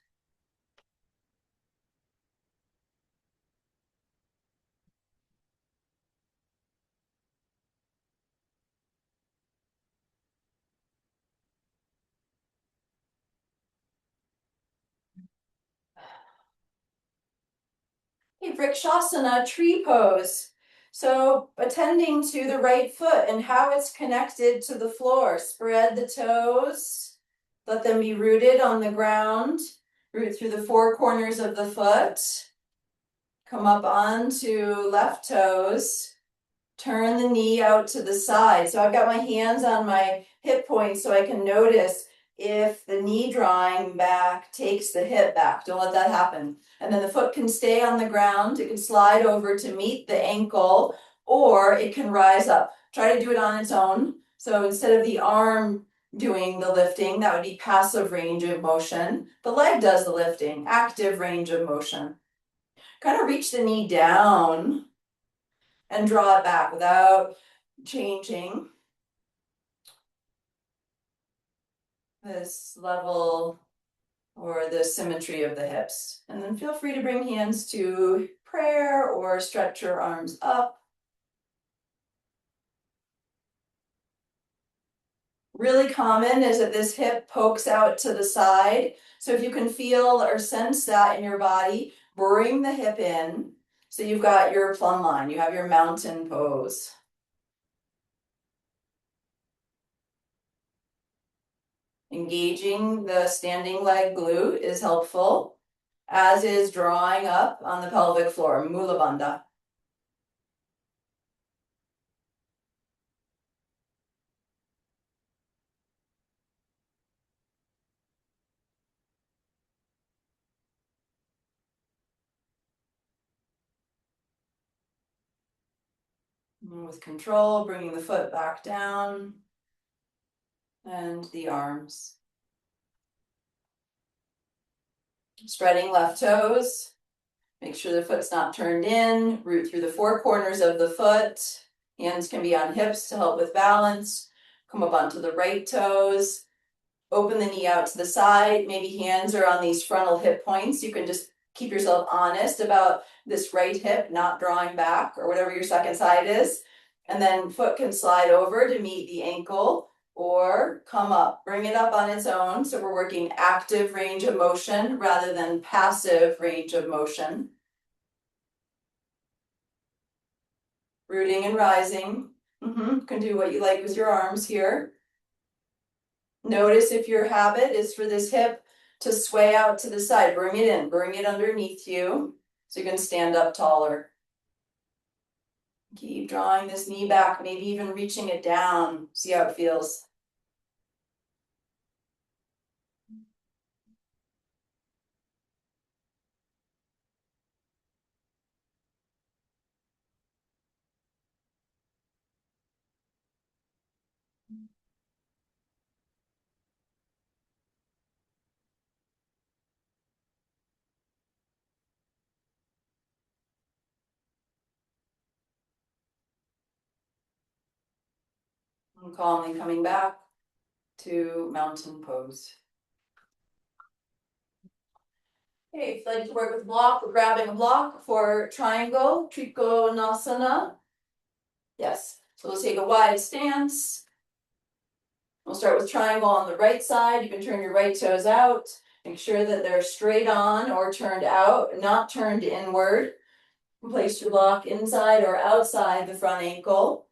Okay, Vrikshasana, tree pose. So attending to the right foot and how it's connected to the floor. Spread the toes, let them be rooted on the ground. Root through the four corners of the foot. Come up onto left toes. Turn the knee out to the side. So I've got my hands on my hip points so I can notice if the knee drawing back takes the hip back. Don't let that happen. And then the foot can stay on the ground. It can slide over to meet the ankle, or it can rise up. Try to do it on its own. So instead of the arm doing the lifting, that would be passive range of motion. The leg does the lifting, active range of motion. Kind of reach the knee down and draw it back without changing this level or the symmetry of the hips. And then feel free to bring hands to prayer or stretch your arms up. Really common is that this hip pokes out to the side. So if you can feel or sense that in your body, bring the hip in. So you've got your plumb line, you have your mountain pose. Engaging the standing leg glute is helpful, as is drawing up on the pelvic floor, Mula Bandha. And with control, bringing the foot back down and the arms. Spreading left toes. Make sure the foot's not turned in. Root through the four corners of the foot. Hands can be on hips to help with balance. Come up onto the right toes. Open the knee out to the side. Maybe hands are on these frontal hip points. You can just keep yourself honest about this right hip not drawing back, or whatever your second side is. And then foot can slide over to meet the ankle or come up. Bring it up on its own. So we're working active range of motion rather than passive range of motion. Rooting and rising. Can do what you like with your arms here. Notice if your habit is for this hip to sway out to the side. Bring it in, bring it underneath you so you can stand up taller. Keep drawing this knee back, maybe even reaching it down. See how it feels. And calmly coming back to mountain pose. Okay, if you'd like to work with block, we're grabbing a block for triangle, Trikonasana. Yes, so we'll take a wide stance. We'll start with triangle on the right side. You can turn your right toes out. Make sure that they're straight on or turned out, not turned inward. Place your block inside or outside the front ankle.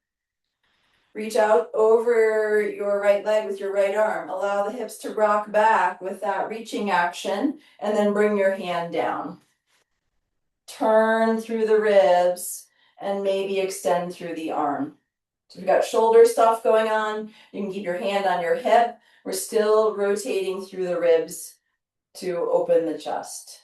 Reach out over your right leg with your right arm. Allow the hips to rock back with that reaching action, and then bring your hand down. Turn through the ribs and maybe extend through the arm. So we've got shoulder stuff going on. You can keep your hand on your hip. We're still rotating through the ribs to open the chest.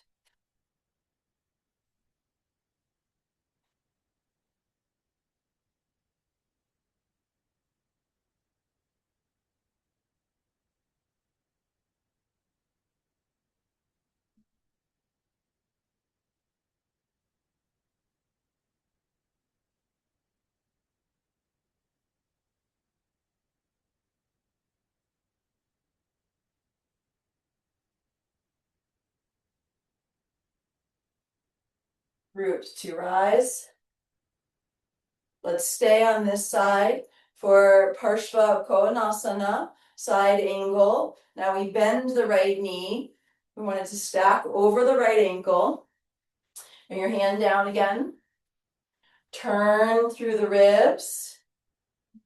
Root to rise. Let's stay on this side for Parshva Konasana, side angle. Now we bend the right knee. We want it to stack over the right ankle. Bring your hand down again. Turn through the ribs.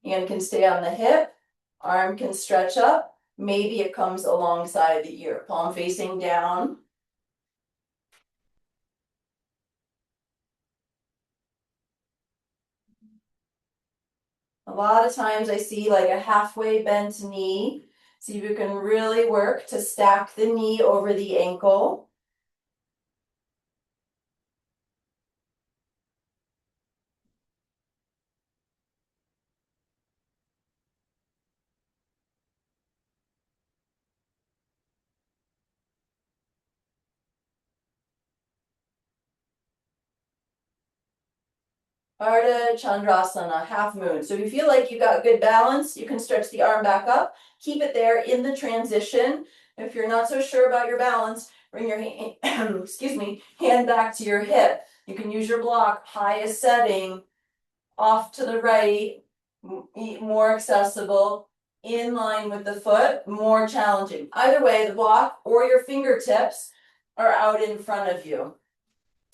Hand can stay on the hip. Arm can stretch up. Maybe it comes alongside the ear. Palm facing down. A lot of times I see like a halfway bent knee. See if you can really work to stack the knee over the ankle. Ardha Chandrasana, half moon. So if you feel like you got good balance, you can stretch the arm back up. Keep it there in the transition. If you're not so sure about your balance, bring your hand, excuse me, hand back to your hip. You can use your block, highest setting, off to the right, more accessible, in line with the foot, more challenging. Either way, the block or your fingertips are out in front of you.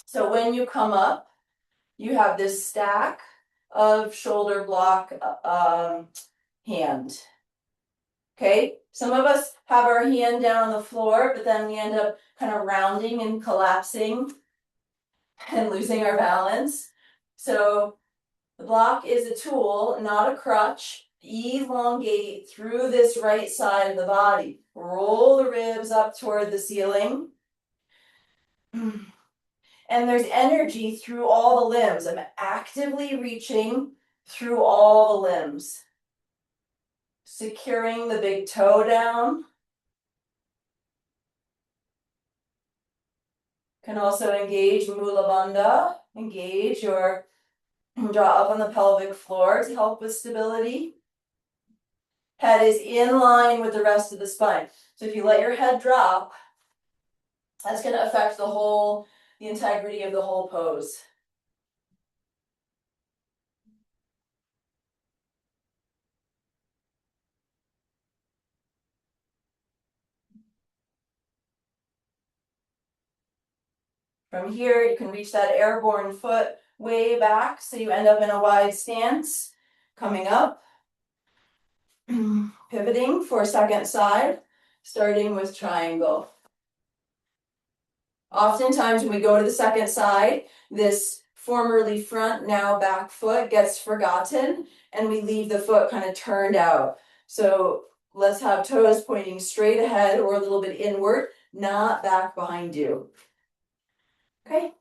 So when you come up, you have this stack of shoulder block hand. Okay, some of us have our hand down on the floor, but then we end up kind of rounding and collapsing and losing our balance. So the block is a tool, not a crutch. Elongate through this right side of the body. Roll the ribs up toward the ceiling. And there's energy through all the limbs. I'm actively reaching through all the limbs. Securing the big toe down. Can also engage Mula Bandha. Engage or draw up on the pelvic floor to help with stability. Head is in line with the rest of the spine. So if you let your head drop, that's going to affect the integrity of the whole pose. From here, you can reach that airborne foot way back, so you end up in a wide stance. Coming up, pivoting for second side, starting with triangle. Oftentimes when we go to the second side, this formerly front, now back foot gets forgotten, and we leave the foot kind of turned out. So let's have toes pointing straight ahead or a little bit inward, not back behind you. Okay.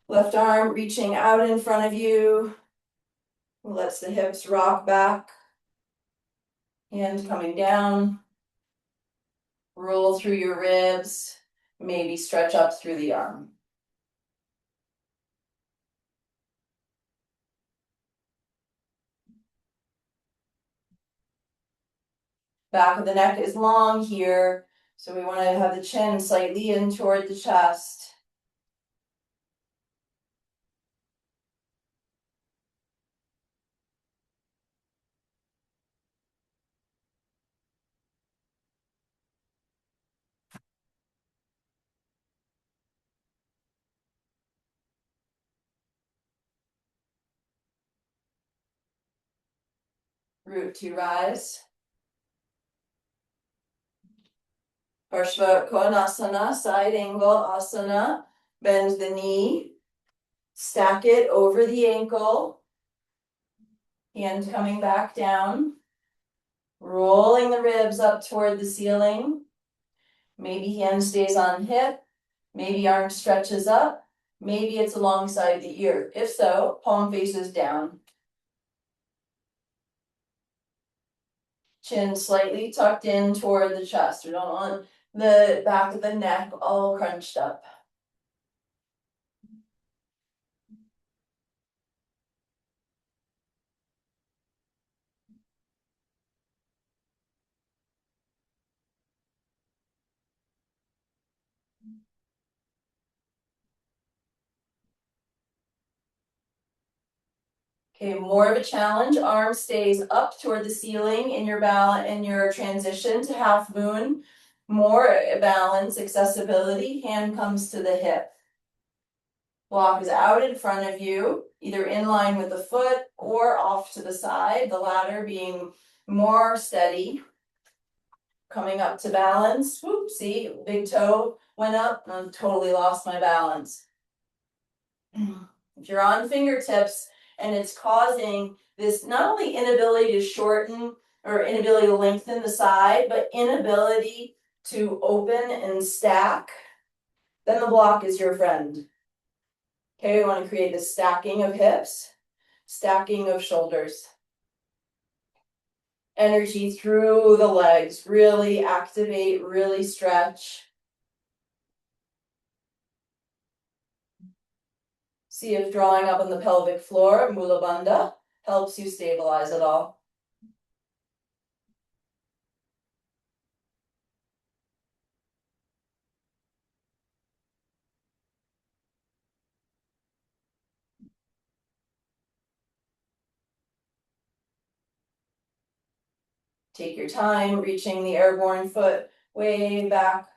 Left arm reaching out in front of you. Lets the hips rock back. Hand coming down. Roll through your ribs. Maybe stretch up through the arm. Back of the neck is long here, so we want to have the chin slightly in toward the chest. Root to rise. Parshva Konasana, side angle asana. Bend the knee. Stack it over the ankle. Hand coming back down. Rolling the ribs up toward the ceiling. Maybe hand stays on hip. Maybe arm stretches up. Maybe it's alongside the ear. If so, palm faces down. Chin slightly tucked in toward the chest. We don't want the back of the neck all crunched up. Okay, more of a challenge. Arm stays up toward the ceiling in your transition to half moon. More balance, accessibility. Hand comes to the hip. Block is out in front of you, either in line with the foot or off to the side, the latter being more steady. Coming up to balance. Whoop, see, big toe went up and totally lost my balance. If you're on fingertips and it's causing this not only inability to shorten or inability to lengthen the side, but inability to open and stack, then the block is your friend. Okay, we want to create this stacking of hips, stacking of shoulders. Energy through the legs, really activate, really stretch. See if drawing up on the pelvic floor, Mula Bandha, helps you stabilize it all. Take your time, reaching the airborne foot way back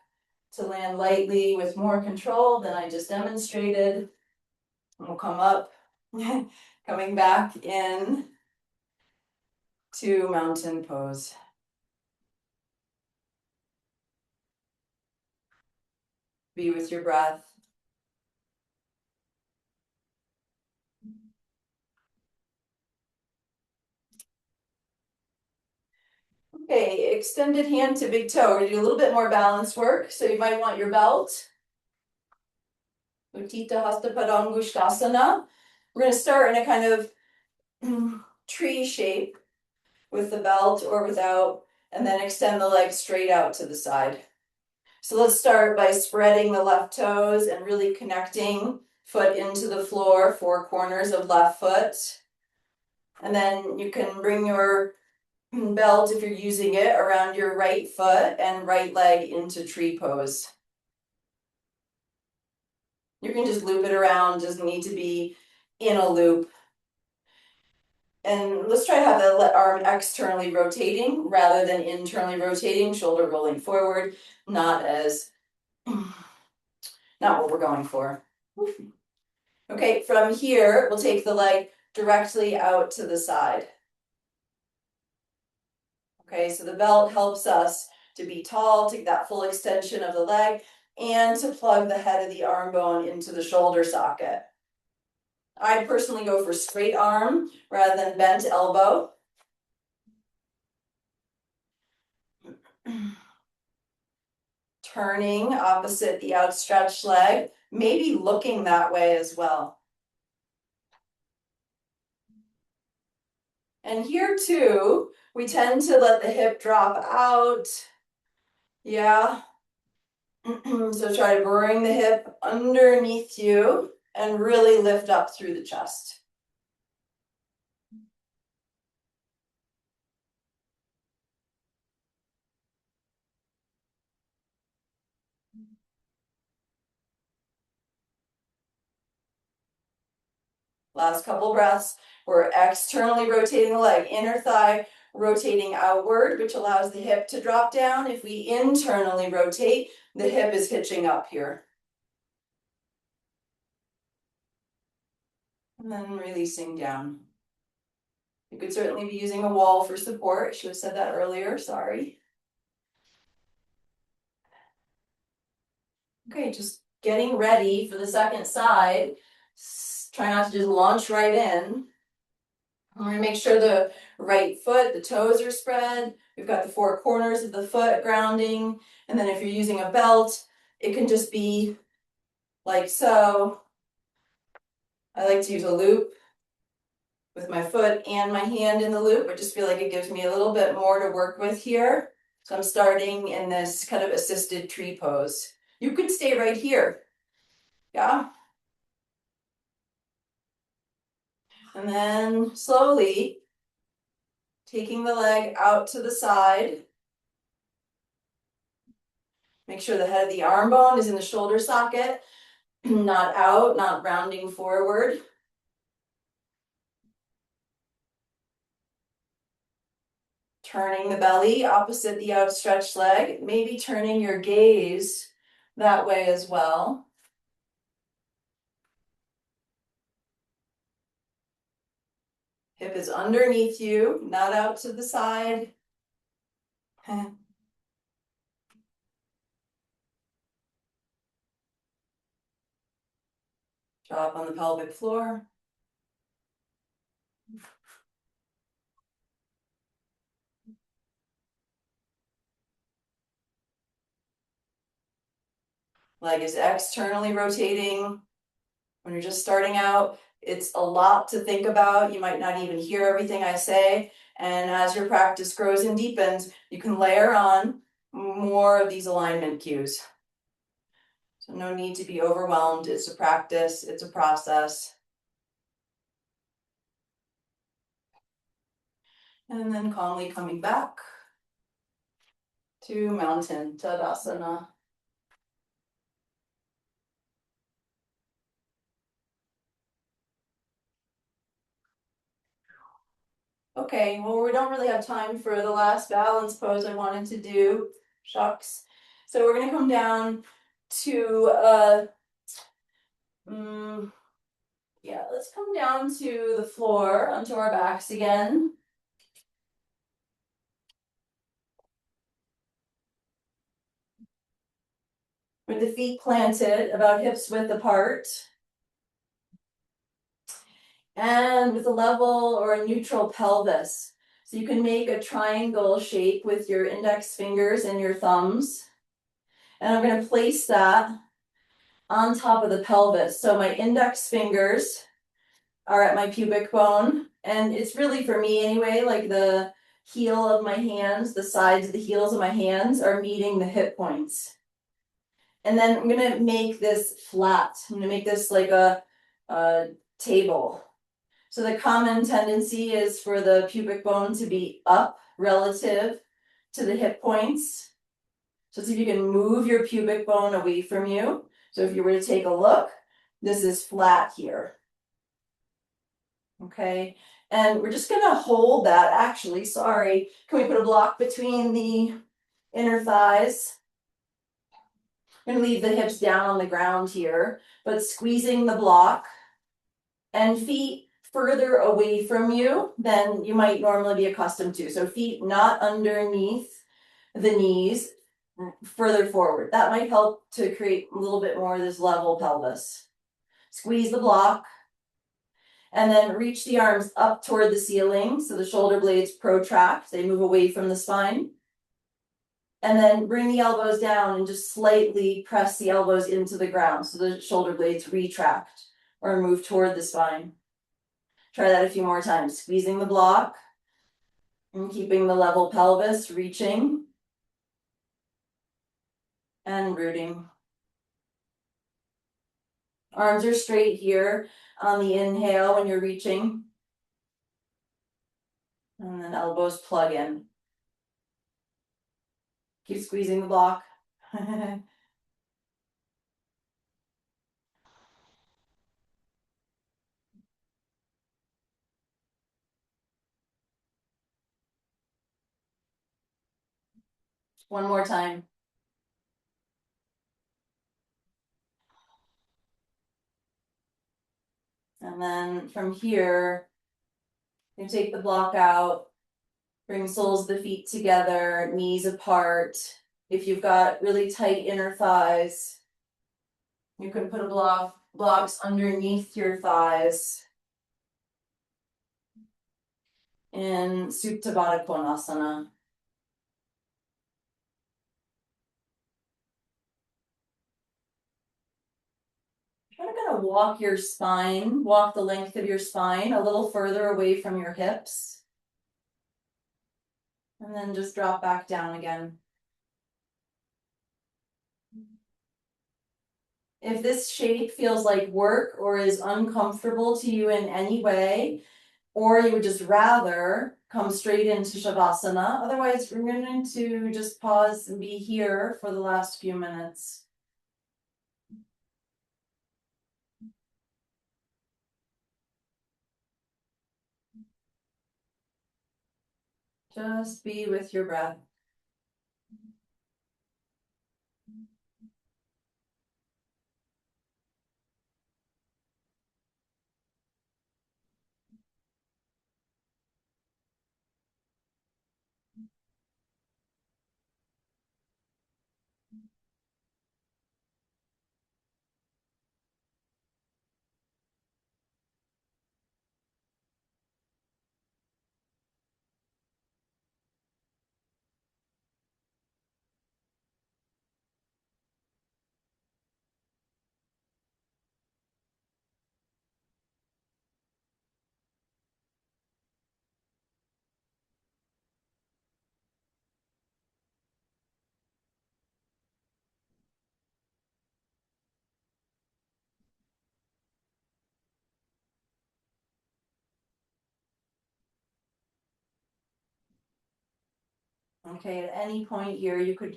to land lightly with more control than I just demonstrated. We'll come up, coming back in to mountain pose. Be with your breath. Okay, extended hand to big toe. We're gonna do a little bit more balance work. So you might want your belt. Uttita Hasta Padangusthasana. We're gonna start in a kind of tree shape with the belt or without, and then extend the legs straight out to the side. So let's start by spreading the left toes and really connecting foot into the floor, four corners of left foot. And then you can bring your belt, if you're using it, around your right foot and right leg into tree pose. You can just loop it around, doesn't need to be in a loop. And let's try to have the arm externally rotating rather than internally rotating, shoulder rolling forward, not what we're going for. Okay, from here, we'll take the leg directly out to the side. Okay, so the belt helps us to be tall, take that full extension of the leg, and to plug the head of the arm bone into the shoulder socket. I personally go for straight arm rather than bent elbow. Turning opposite the outstretched leg, maybe looking that way as well. And here too, we tend to let the hip drop out. Yeah. So try to bring the hip underneath you and really lift up through the chest. Last couple breaths. We're externally rotating the leg, inner thigh rotating outward, which allows the hip to drop down. If we internally rotate, the hip is hitching up here. And then releasing down. You could certainly be using a wall for support. I should have said that earlier, sorry. Okay, just getting ready for the second side. Try not to just launch right in. I'm going to make sure the right foot, the toes are spread. We've got the four corners of the foot grounding. And then if you're using a belt, it can just be like so. I like to use a loop with my foot and my hand in the loop. I just feel like it gives me a little bit more to work with here. So I'm starting in this kind of assisted tree pose. You could stay right here. Yeah. And then slowly taking the leg out to the side. Make sure the head of the arm bone is in the shoulder socket, not out, not rounding forward. Turning the belly opposite the outstretched leg, maybe turning your gaze that way as well. Hip is underneath you, not out to the side. Drop on the pelvic floor. Leg is externally rotating. When you're just starting out, it's a lot to think about. You might not even hear everything I say. And as your practice grows and deepens, you can layer on more of these alignment cues. So no need to be overwhelmed. It's a practice, it's a process. And then calmly coming back to mountain Tadasana. Okay, well, we don't really have time for the last balance pose I wanted to do. Shucks. So we're gonna come down to yeah, let's come down to the floor, onto our backs again. With the feet planted, about hips width apart. And with a level or a neutral pelvis. So you can make a triangle shape with your index fingers and your thumbs. And I'm going to place that on top of the pelvis. So my index fingers are at my pubic bone. And it's really, for me anyway, like the heel of my hands, the sides of the heels of my hands are meeting the hip points. And then I'm going to make this flat. I'm going to make this like a table. So the common tendency is for the pubic bone to be up relative to the hip points. So see if you can move your pubic bone away from you. So if you were to take a look, this is flat here. Okay, and we're just gonna hold that, actually, sorry. Can we put a block between the inner thighs? I'm gonna leave the hips down on the ground here, but squeezing the block and feet further away from you than you might normally be accustomed to. So feet not underneath the knees, further forward. That might help to create a little bit more of this level pelvis. Squeeze the block. And then reach the arms up toward the ceiling so the shoulder blades protract, they move away from the spine. And then bring the elbows down and just slightly press the elbows into the ground so the shoulder blades retract or move toward the spine. Try that a few more times, squeezing the block and keeping the level pelvis, reaching and rooting. Arms are straight here on the inhale when you're reaching. And then elbows plug in. Keep squeezing the block. One more time. And then from here, you take the block out, bring soles of the feet together, knees apart. If you've got really tight inner thighs, you can put blocks underneath your thighs in Supta Baddha Konasana. You're kind of walk your spine, walk the length of your spine a little further away from your hips. And then just drop back down again. If this shape feels like work or is uncomfortable to you in any way, or you would just rather come straight into Shavasana, otherwise we're going to just pause and be here for the last few minutes. Just be with your breath. Okay, at any point here, you could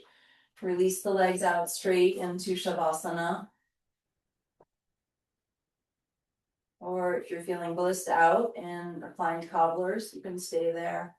release the legs out straight into Shavasana. Or if you're feeling blissed out in reclined cobblers, you can stay there.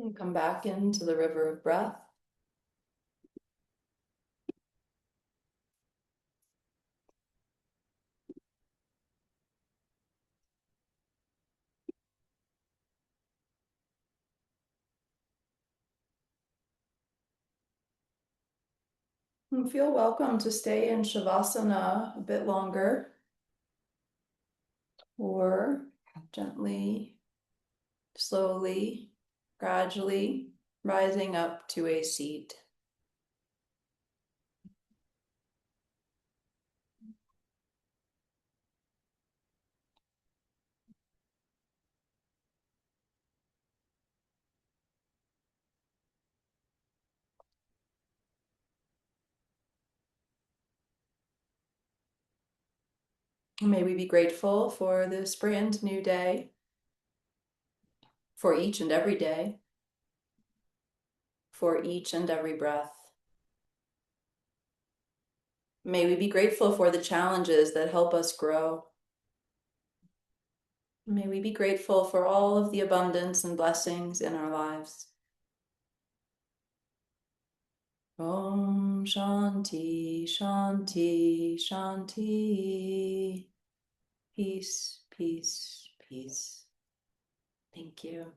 And come back into the river of breath. And feel welcome to stay in Shavasana a bit longer, or gently, slowly, gradually rising up to a seat. May we be grateful for this brand new day, for each and every day, for each and every breath. May we be grateful for the challenges that help us grow. May we be grateful for all of the abundance and blessings in our lives. Om Shanti, Shanti, Shanti. Peace, peace, peace. Thank you.